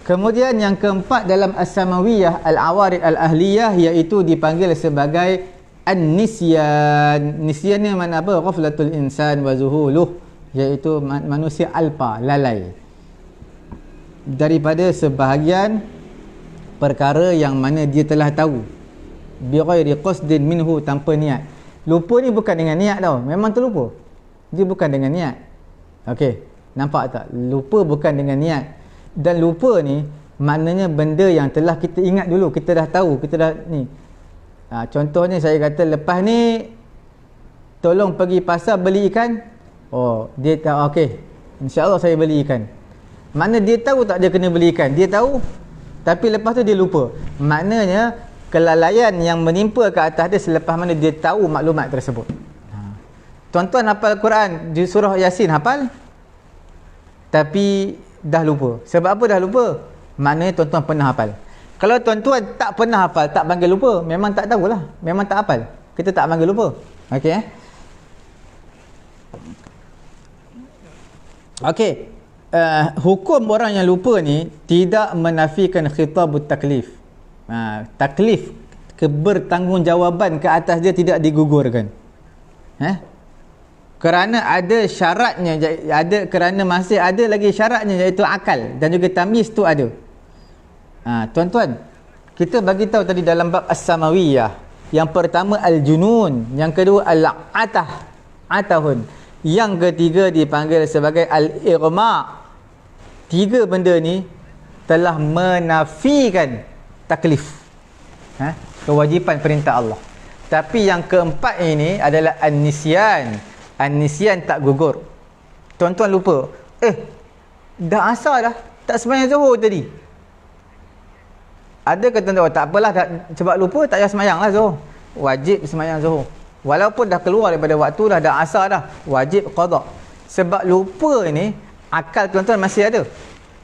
Kemudian yang keempat dalam as-samawiyah al-awarid al-ahliyah, iaitu dipanggil sebagai an-nisyan. Nisyan ni makna apa? Ghaflatul insan wa zuhuluh, iaitu manusia alpa, lalai daripada sebahagian perkara yang mana dia telah tahu, bi ghairi qasdin minhu, tanpa niat. Lupa ni bukan dengan niat tau, memang terlupa. Dia bukan dengan niat. Okey, nampak tak? Lupa bukan dengan niat. Dan lupa ni maknanya benda yang telah kita ingat dulu, kita dah tahu, kita dah ni. Contohnya saya kata, lepas ni tolong pergi pasar beli ikan. Oh, dia tahu, okey, insya-Allah saya beli ikan. Mana dia tahu tak dia kena beli ikan? Dia tahu, tapi lepas tu dia lupa. Maknanya kelalaian yang menimpa ke atas dia selepas mana dia tahu maklumat tersebut. Tuan-tuan hafal Quran di surah Yasin, hafal, tapi dah lupa. Sebab apa dah lupa? Maknanya tuan-tuan pernah hafal. Kalau tuan-tuan tak pernah hafal, tak panggil lupa. Memang tak tahulah, memang tak hafal, kita tak panggil lupa. Okey, Okey. Hukum orang yang lupa ni tidak menafikan khitabut taklif. Taklif, kebertanggungjawaban ke atas dia tidak digugurkan. Kerana ada syaratnya, kerana masih ada lagi syaratnya, iaitu akal dan juga tamyiz tu ada. Tuan-tuan, kita bagi tahu tadi dalam bab as-samawiyah, yang pertama al-junun, yang kedua al-atahun, yang ketiga dipanggil sebagai al-ighma. 3 benda ni telah menafikan taklif, kewajipan perintah Allah. Tapi yang keempat ini adalah an-nisyan. An-nisyan tak gugur. Tuan-tuan lupa, dah asar dah, tak sembahyang zuhur tadi. Ada kata tuan-tuan, tak apalah, sebab lupa tak payah sembahyang lah zuhur. Wajib sembahyang zuhur. Walaupun dah keluar daripada waktu dah asar dah, wajib qada. Sebab lupa ni, akal tuan-tuan masih ada.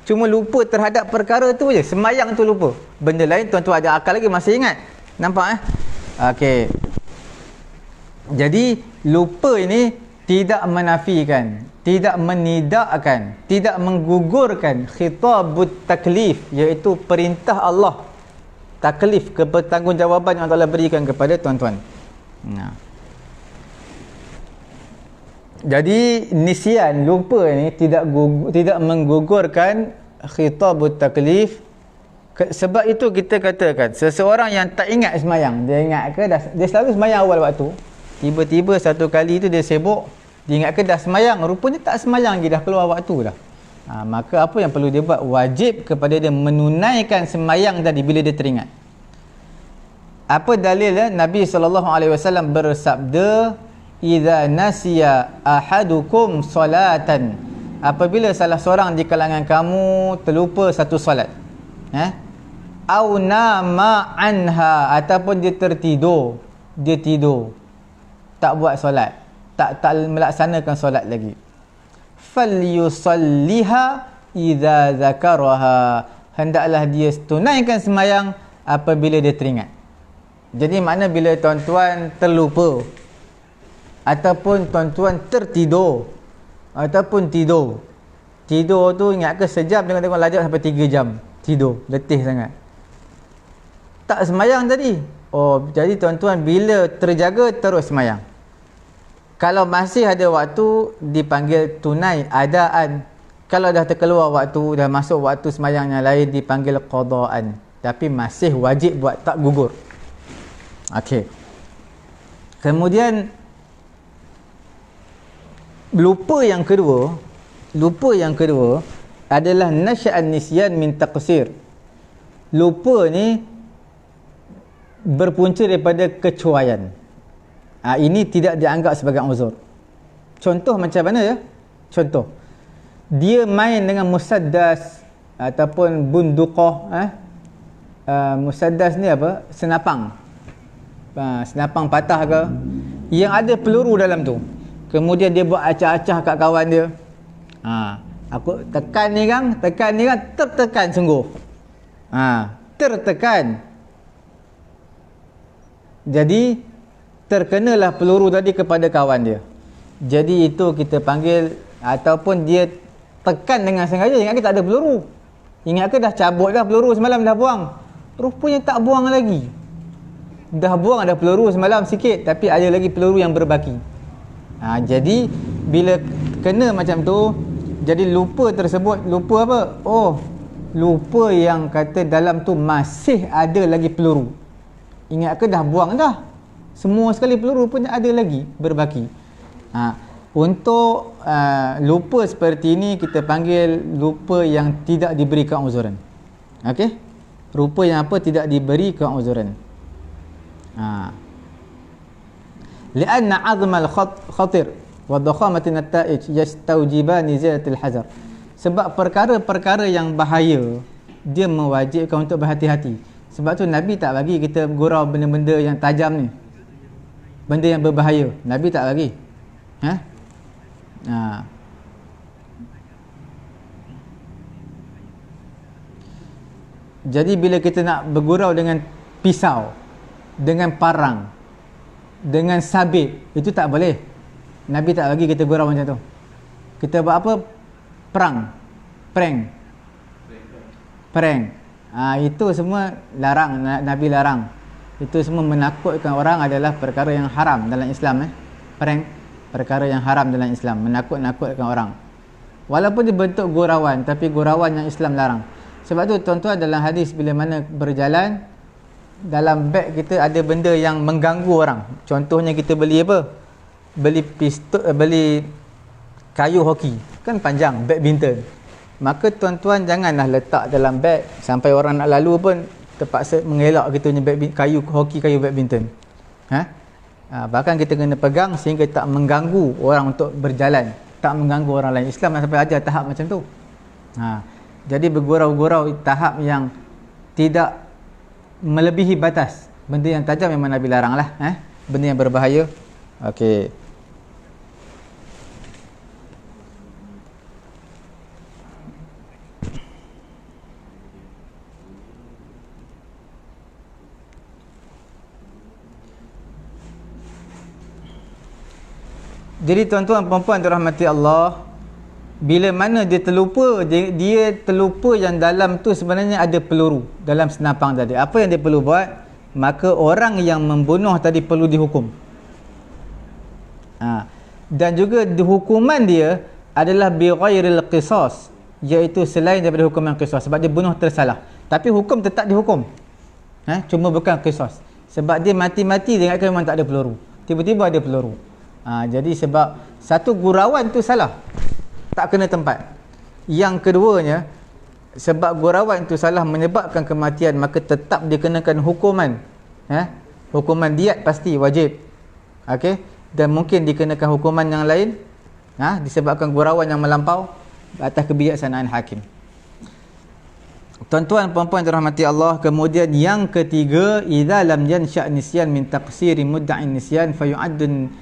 Cuma lupa terhadap perkara tu je. Semayang tu lupa. Benda lain tuan-tuan ada akal lagi masih ingat. Nampak Okey. Jadi lupa ini tidak menafikan, tidak menidakkan, tidak menggugurkan khitabut taklif, iaitu perintah Allah. Taklif, kebertanggungjawaban yang Allah berikan kepada tuan-tuan. Jadi nisyan, lupa ni tidak menggugurkan khitabut taklif. Sebab itu kita katakan seseorang yang tak ingat semayang, dia ingat ke dia selalu semayang awal waktu, tiba-tiba satu kali tu dia sibuk, dia ingat ke dah semayang, rupanya tak semayang lagi, dah keluar waktu dah. Maka apa yang perlu dia buat? Wajib kepada dia menunaikan semayang tadi bila dia teringat. Apa dalilnya? Nabi SAW bersabda, "Idza nasiya ahadukum salatan." Apabila salah seorang di kalangan kamu terlupa satu solat, au nama anha, ataupun dia tertidur, dia tidur, tak buat solat, tak melaksanakan solat lagi, falyusalliha idza zakaraha, hendaklah dia tunaikan sembahyang apabila dia teringat. Jadi makna bila tuan-tuan terlupa ataupun tuan-tuan tertidur ataupun tidur tu ingat ke sejam tengok lajak sampai 3 jam tidur, letih sangat, tak semayang tadi. Jadi tuan-tuan bila terjaga terus semayang. Kalau masih ada waktu dipanggil tunai adaan. Kalau dah terkeluar waktu, dah masuk waktu semayang yang lain, dipanggil qadaan. Tapi masih wajib buat, tak gugur. Okey. Kemudian lupa yang kedua adalah nasya'an nisyan min taqsir. Lupa ni berpunca daripada kecuaian. Ini tidak dianggap sebagai uzur. Contoh macam mana ya? Contoh, dia main dengan musaddas ataupun bunduqah. Musaddas ni apa? Senapang. Senapang patah ke, yang ada peluru dalam tu. Kemudian dia buat acah-acah kat kawan dia. Aku tekan ni kan, tertekan sungguh. Tertekan. Jadi terkenalah peluru tadi kepada kawan dia. Jadi itu kita panggil, ataupun dia tekan dengan sengaja, ingat ke tak ada peluru. Ingat ke dah cabut dah peluru semalam, dah buang. Rupanya tak buang lagi. Dah buang ada peluru semalam sikit, tapi ada lagi peluru yang berbaki. Jadi bila kena macam tu, jadi lupa tersebut, lupa apa? Lupa yang kata dalam tu masih ada lagi peluru. Ingat ke dah buang dah? Semua sekali peluru pun ada lagi berbaki. Untuk lupa seperti ini kita panggil lupa yang tidak diberikan uzuran. Okey? Rupa yang apa? Tidak diberikan uzuran. Lianna 'azmal khatir wa dakhamatin at-ta'ij yastawjibani ziyatil hazar. Sebab perkara-perkara yang bahaya dia mewajibkan untuk berhati-hati. Sebab tu Nabi tak bagi kita gurau benda-benda yang tajam ni, benda yang berbahaya. Nabi tak bagi. Jadi bila kita nak bergurau dengan pisau, dengan parang, dengan sabit, itu tak boleh. Nabi tak bagi kita gurau macam tu. Kita buat apa? Prank. Itu semua larang. Nabi larang. Itu semua menakutkan orang, adalah perkara yang haram dalam Islam. Prank, perkara yang haram dalam Islam, menakut-nakutkan orang. Walaupun dia bentuk gurauan, tapi gurauan yang Islam larang. Sebab tu tuan-tuan, dalam hadis bila mana berjalan, dalam beg kita ada benda yang mengganggu orang. Contohnya kita beli apa? Beli pistol, beli kayu hoki, kan panjang, badminton. Maka tuan-tuan janganlah letak dalam beg sampai orang nak lalu pun terpaksa mengelak kita punya kayu hoki, kayu badminton. Bahkan kita kena pegang sehingga tak mengganggu orang untuk berjalan, tak mengganggu orang lain. Islam nak sampai ajar tahap macam tu. Jadi bergurau-gurau tahap yang tidak melebihi batas. Benda yang tajam memang Nabi larang lah. Benda yang berbahaya. Okey. Jadi tuan-tuan perempuan dirahmati Allah, bila mana dia terlupa, dia terlupa yang dalam tu sebenarnya ada peluru dalam senapang tadi. Apa yang dia perlu buat? Maka orang yang membunuh tadi perlu dihukum. Dan juga hukuman dia adalah bi ghairil qisas, iaitu selain daripada hukuman qisas, sebab dia bunuh tersalah. Tapi hukum tetap dihukum. Cuma bukan qisas. Sebab dia mati-mati dia ingatkan memang tak ada peluru. Tiba-tiba ada peluru. Jadi sebab satu gurauan tu salah, tak kena tempat. Yang keduanya, sebab gurauan itu salah menyebabkan kematian, maka tetap dikenakan hukuman. Hukuman diat pasti wajib. Okey, dan mungkin dikenakan hukuman yang lain disebabkan gurauan yang melampau atas kebijaksanaan hakim. Tuan-tuan perempuan dirahmati Allah, kemudian yang ketiga, idza lam yansha' nisyan min taqsiri mudda'in nisyan fayu'addu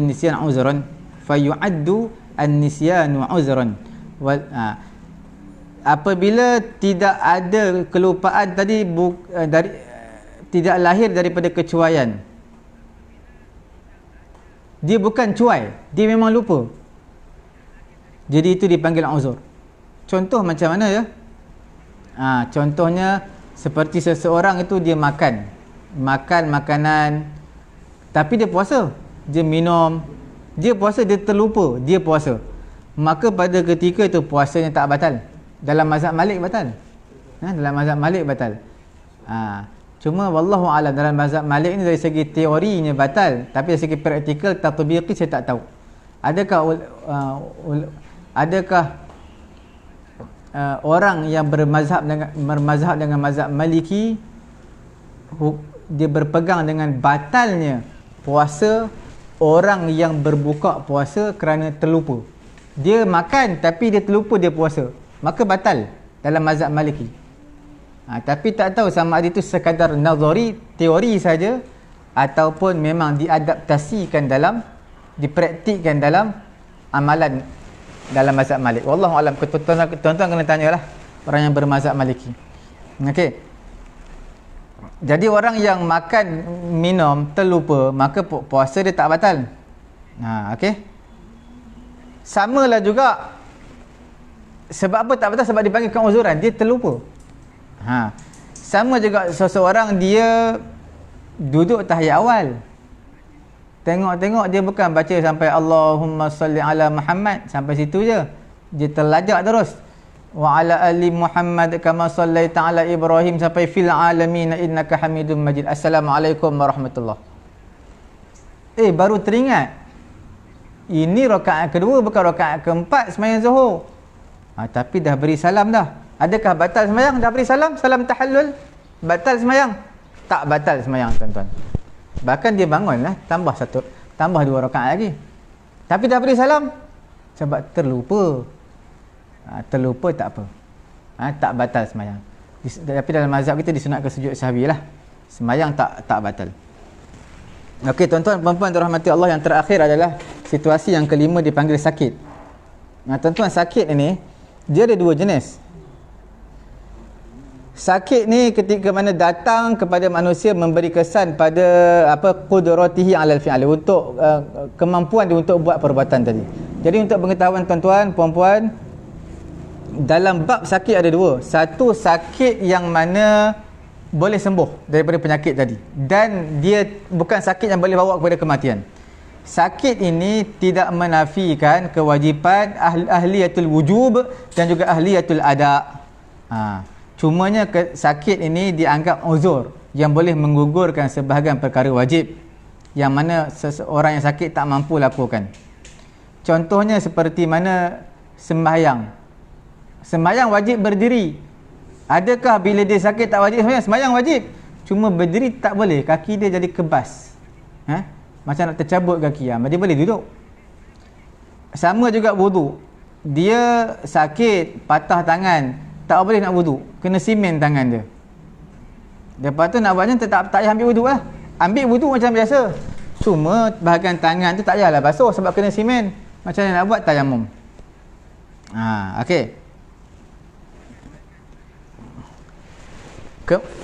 nisyan uzran, fayu'addu an-nisyanu uzran. Apabila tidak ada kelupaan tadi tidak lahir daripada kecuaian, dia bukan cuai, dia memang lupa, jadi itu dipanggil uzur. Contoh macam mana ya? Contohnya seperti seseorang itu dia makan makanan tapi dia puasa, dia minum, dia puasa, dia terlupa dia puasa, maka pada ketika itu puasanya tak batal. Dalam mazhab Malik batal. Dalam mazhab Malik batal. Cuma wallahu a'lam, dalam mazhab Malik ni dari segi teorinya batal, tapi dari segi praktikal tatbiqi saya tak tahu. Adakah orang yang bermazhab dengan mazhab Maliki dia berpegang dengan batalnya puasa orang yang berbuka puasa kerana terlupa. Dia makan tapi dia terlupa dia puasa, maka batal dalam mazhab Maliki. Tapi tak tahu sama ada itu sekadar nazari, teori saja, ataupun memang diadaptasikan dipraktikkan dalam amalan dalam mazhab Malik. Wallahu alam. Tuan-tuan kena tanyalah orang yang bermazhab Maliki. Okey. Jadi orang yang makan minum terlupa, maka puasa dia tak batal. Okey. Samalah juga. Sebab apa tak batal? Sebab dipanggil keuzuran, dia terlupa. Sama juga seseorang dia duduk tahiyat awal, tengok dia bukan baca sampai Allahumma salli ala Muhammad, sampai situ je, dia terlajak terus wa ala ali Muhammad kama sallaita ala Ibrahim sampai fil alamin innaka Hamidum Majid, assalamualaikum warahmatullahi. Baru teringat ini rakaat kedua, bukan rakaat keempat sembahyang Zuhur. Tapi dah beri salam dah. Adakah batal sembahyang? Dah beri salam tahallul, batal sembahyang? Tak batal sembahyang tuan-tuan. Bahkan dia bangunlah, tambah 2 rakaat lagi. Tapi dah beri salam sebab terlupa. Terlupa tak apa. Tak batal sembahyang. Tapi dalam mazhab kita disunatkan sujud sahwi lah. Sembahyang tak batal. Okey tuan-tuan perempuan dirahmati Allah, yang terakhir adalah situasi yang kelima dipanggil sakit. Tuan-tuan, sakit ini dia ada 2 jenis. Sakit ni ketika mana datang kepada manusia memberi kesan pada qudratihi alal fi'al, untuk kemampuan dia untuk buat perbuatan tadi. Jadi untuk pengetahuan tuan-tuan puan-puan, dalam bab sakit ada 2. Satu, sakit yang mana boleh sembuh daripada penyakit tadi, dan dia bukan sakit yang boleh bawa kepada kematian. Sakit ini tidak menafikan kewajipan ahliyatul wujub dan juga ahliyatul ada. Cumanya sakit ini dianggap uzur yang boleh menggugurkan sebahagian perkara wajib yang mana seseorang yang sakit tak mampu lakukan. Contohnya seperti mana sembahyang. Sembahyang wajib berdiri. Adakah bila dia sakit tak wajib sembahyang? Sembahyang wajib. Cuma berdiri tak boleh, kaki dia jadi kebas. Macam nak tercabut kaki, dia boleh duduk. Sama juga wudu. Dia sakit, patah tangan, tak boleh nak wudu, kena simen tangan dia. Lepas tu nak buatnya tak payah ambil wudu lah. Ambil wudu macam biasa, cuma bahagian tangan tu tak payahlah basuh sebab kena simen. Macam mana nak buat? Tayamum. Okey.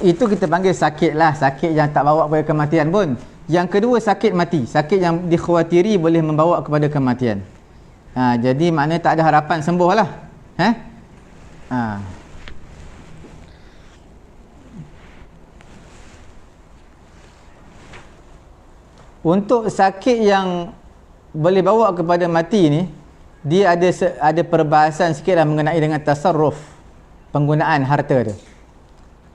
Itu kita panggil sakit lah, sakit yang tak bawa kepada kematian pun. Yang kedua, sakit mati. Sakit yang dikhawatiri boleh membawa kepada kematian. Jadi maknanya tak ada harapan sembuh lah. Untuk sakit yang boleh bawa kepada mati ni, dia ada perbahasan sikit lah mengenai dengan tasarruf, penggunaan harta dia.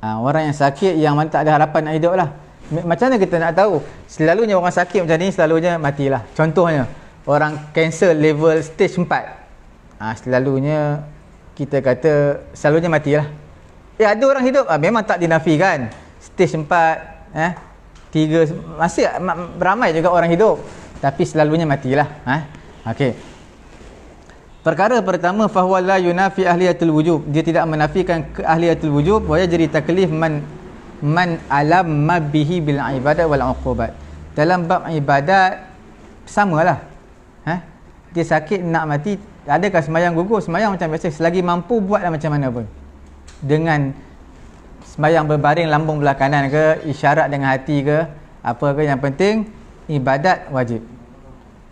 Orang yang sakit yang mana tak ada harapan nak hidup lah. Macam mana kita nak tahu? Selalunya orang sakit macam ni selalunya matilah. Contohnya orang kanser level stage 4, selalunya kita kata selalunya matilah. Ada orang hidup, memang tak dinafikan stage 4, 3, masih ramai juga orang hidup, tapi selalunya matilah. Okey. Perkara pertama, fahuwa la yunafi ahliyatul wujub, dia tidak menafikan ahliyatul wujub, wa yajri taklif man alamma bihi bil ibadat wal uqubat. Dalam bab ibadat samalah. Dia sakit nak mati, adakah sembahyang gugur? Sembahyang macam biasa, selagi mampu buatlah macam mana pun. Dengan sembahyang berbaring lambung belah kanan ke, isyarat dengan hati ke, apa ke, yang penting ibadat wajib.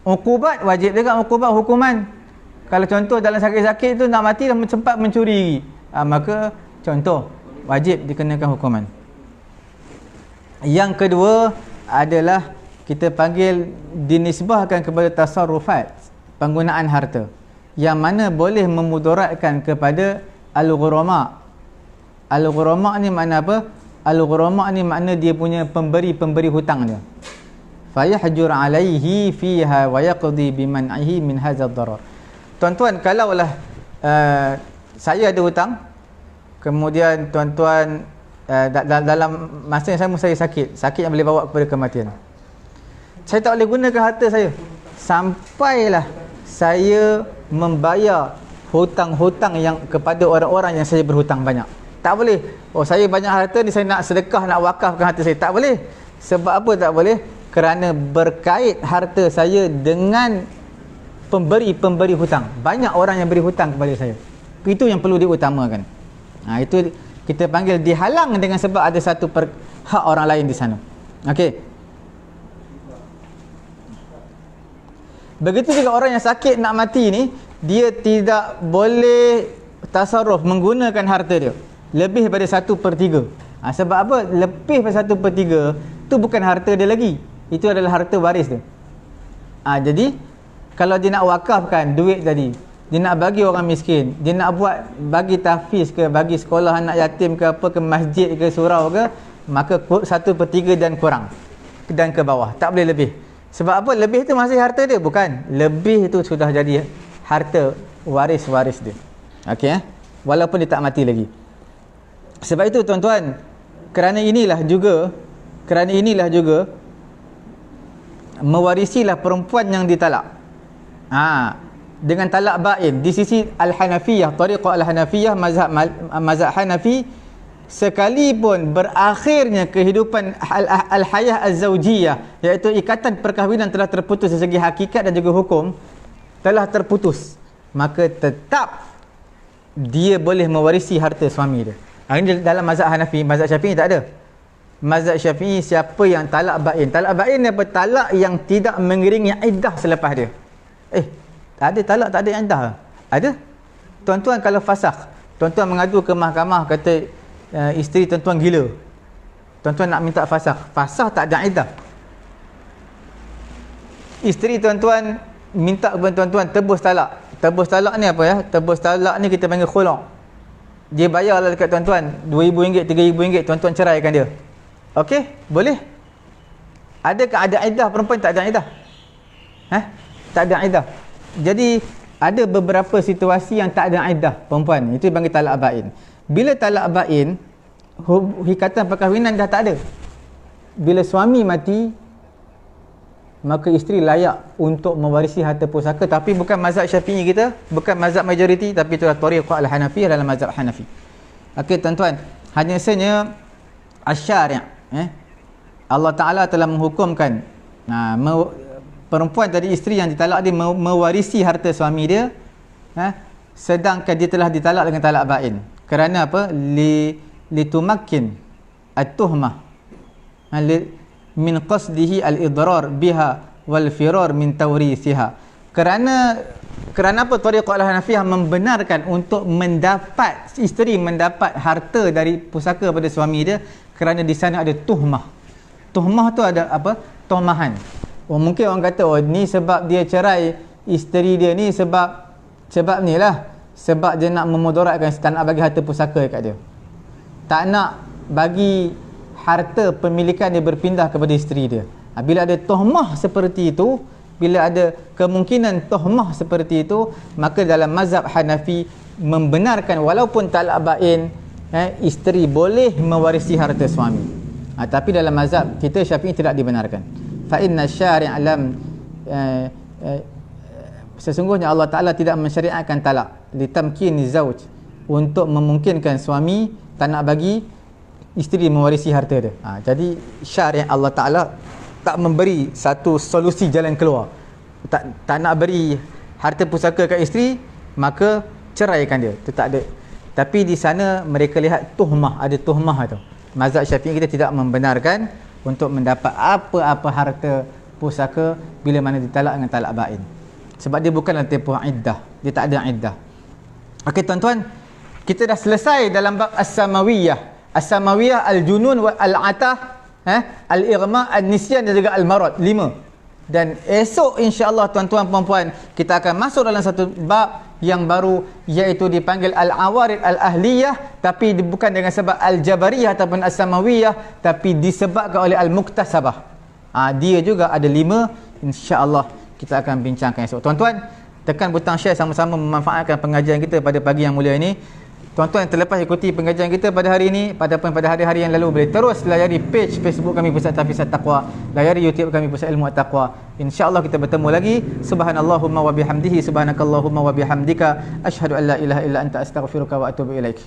Uqubat wajib juga, uqubat hukuman. Kalau contoh dalam sakit-sakit tu nak mati dan sempat mencuri, maka contoh wajib dikenakan hukuman. Yang kedua adalah kita panggil dinisbahkan kepada tasarrufat, penggunaan harta, yang mana boleh memudaratkan kepada al-ghurama. Al-ghurama ni makna apa? Al-ghurama ni makna dia punya pemberi hutang dia. Fayahjur alaihi fiha wa yaqdi biman'ihi min hadzal darar. Tuan-tuan, kalaulah saya ada hutang, kemudian tuan-tuan dalam masa yang sama saya sakit yang boleh bawa kepada kematian, saya tak boleh gunakan harta saya sampailah saya membayar hutang-hutang yang kepada orang-orang yang saya berhutang banyak. Tak boleh. Saya banyak harta ni, saya nak sedekah, nak wakafkan harta saya. Tak boleh. Sebab apa tak boleh? Kerana berkait harta saya dengan pemberi hutang. Banyak orang yang beri hutang kepada saya. Itu yang perlu diutamakan. Itu kita panggil dihalang dengan sebab ada satu hak orang lain di sana. Okey. Begitu juga orang yang sakit nak mati ni, dia tidak boleh tasarruf menggunakan harta dia lebih daripada 1/3. Sebab apa? Lebih daripada 1/3 tu bukan harta dia lagi. Itu adalah harta waris dia. Jadi kalau dia nak wakafkan duit tadi, dia nak bagi orang miskin, dia nak bagi tahfiz ke, bagi sekolah anak yatim ke, apa ke, masjid ke, surau ke, maka 1/3 dan kurang, dan ke bawah, tak boleh lebih. Sebab apa? Lebih itu masih harta dia? Bukan. Lebih itu sudah jadi harta waris dia. Okey, walaupun dia tak mati lagi. Sebab itu tuan-tuan, kerana inilah juga mewarisilah perempuan yang ditalak. Dengan talak bain di sisi Al-Hanafiyah, tariqah Al-Hanafiyah, mazhab Hanafi, sekalipun berakhirnya kehidupan al-hayah az-zawjiyah, iaitu ikatan perkahwinan telah terputus dari segi hakikat dan juga hukum telah terputus, maka tetap dia boleh mewarisi harta suami dia. Ini dalam mazhab Hanafi. Mazhab Syafi'i tak ada. Mazhab Syafi'i, siapa yang talak bain apa? Talak yang tidak mengiringi iddah selepas dia. Tak ada talak, tak ada iddah. Ada? Tuan-tuan kalau fasakh, tuan-tuan mengadu ke mahkamah, kata isteri tuan-tuan gila, tuan-tuan nak minta fasakh tak ada iddah. Isteri tuan-tuan minta kepada tuan-tuan tebus talak ni apa ya? Tebus talak ni kita panggil khulu'. Dia bayarlah dekat tuan-tuan RM2,000, RM3,000, tuan-tuan ceraikan dia. Okey, boleh? Adakah ada iddah perempuan? Tak ada iddah. Tak ada iddah. Jadi ada beberapa situasi yang tak ada iddah perempuan, itu dipanggil talak bain. Bila talak bain, ikatan perkahwinan dah tak ada. Bila suami mati, maka isteri layak untuk mewarisi harta pusaka, tapi bukan mazhab Syafi'i kita, bukan mazhab majoriti, tapi itulah tariqah Al-Hanafiyah dalam mazhab Hanafi. Okey tuan-tuan, hanya saja asy-syari', Allah Ta'ala telah menghukumkan perempuan tadi, isteri yang ditalak dia mewarisi harta suami dia, sedangkan dia telah ditalak dengan talak bain. Kerana apa? Litumakkin at-tuhmah, min qasdihi al-idrar biha wal firar min tawrithiha. Kerana apa tariqah al-Hanafiyah membenarkan untuk mendapat, isteri mendapat harta dari pusaka pada suami dia, kerana di sana ada tuhmah. Tuhmah tu ada apa? Tomahan. Mungkin orang kata, ni sebab dia cerai isteri dia ni sebab ni lah, sebab dia nak memudaratkan, tak nak bagi harta pusaka dekat dia, tak nak bagi harta pemilikan dia berpindah kepada isteri dia. Bila ada tuhmah seperti itu, bila ada kemungkinan tuhmah seperti itu, maka dalam mazhab Hanafi membenarkan walaupun talak bain, isteri boleh mewarisi harta suami. Tapi dalam mazhab kita Syafi'i tidak dibenarkan. Fa inna syari' lam sesungguhnya Allah Ta'ala tidak mensyariatkan talak litamkini zauj, untuk memungkinkan suami tak nak bagi isteri mewarisi harta dia. Jadi syariat Allah Ta'ala tak memberi satu solusi jalan keluar. Tak nak beri harta pusaka kat isteri, maka ceraikan dia. Itu tak ada. Tapi di sana mereka lihat tuhmah, ada tuhmah tu. Mazhab Syafi'i kita tidak membenarkan untuk mendapat apa-apa harta pusaka bila mana ditalak dengan talak bain. Sebab dia bukanlah tempoh iddah. Dia tak ada iddah. Okey tuan-tuan, kita dah selesai dalam bab as-samawiyah. As-samawiyah, al-junun wa al-atah, al-irma, al-nisyan dan juga al-marad. 5. Dan esok insya-Allah tuan-tuan puan-puan, kita akan masuk dalam satu bab yang baru, iaitu dipanggil al-awarid al-ahliyah, tapi bukan dengan sebab al-jabariyah ataupun as-samawiyah, tapi disebabkan oleh al-muktasabah. Dia juga ada 5, insya-Allah kita akan bincangkan esok. Tuan-tuan, tekan butang share sama-sama memanfaatkan pengajian kita pada pagi yang mulia ini. Tuan-tuan yang terlepas ikuti pengajian kita pada hari ini, pada hari-hari yang lalu, boleh terus layari page Facebook kami Pusat Tahfiz At-Taqwa, layari YouTube kami Pusat Ilmu At-Taqwa. InsyaAllah kita bertemu lagi. Subhanallahumma wa bihamdihi, subhanakallahumma wa bihamdika, asyhadu an la ilaha illa anta astaghfiruka wa atubu ilaik.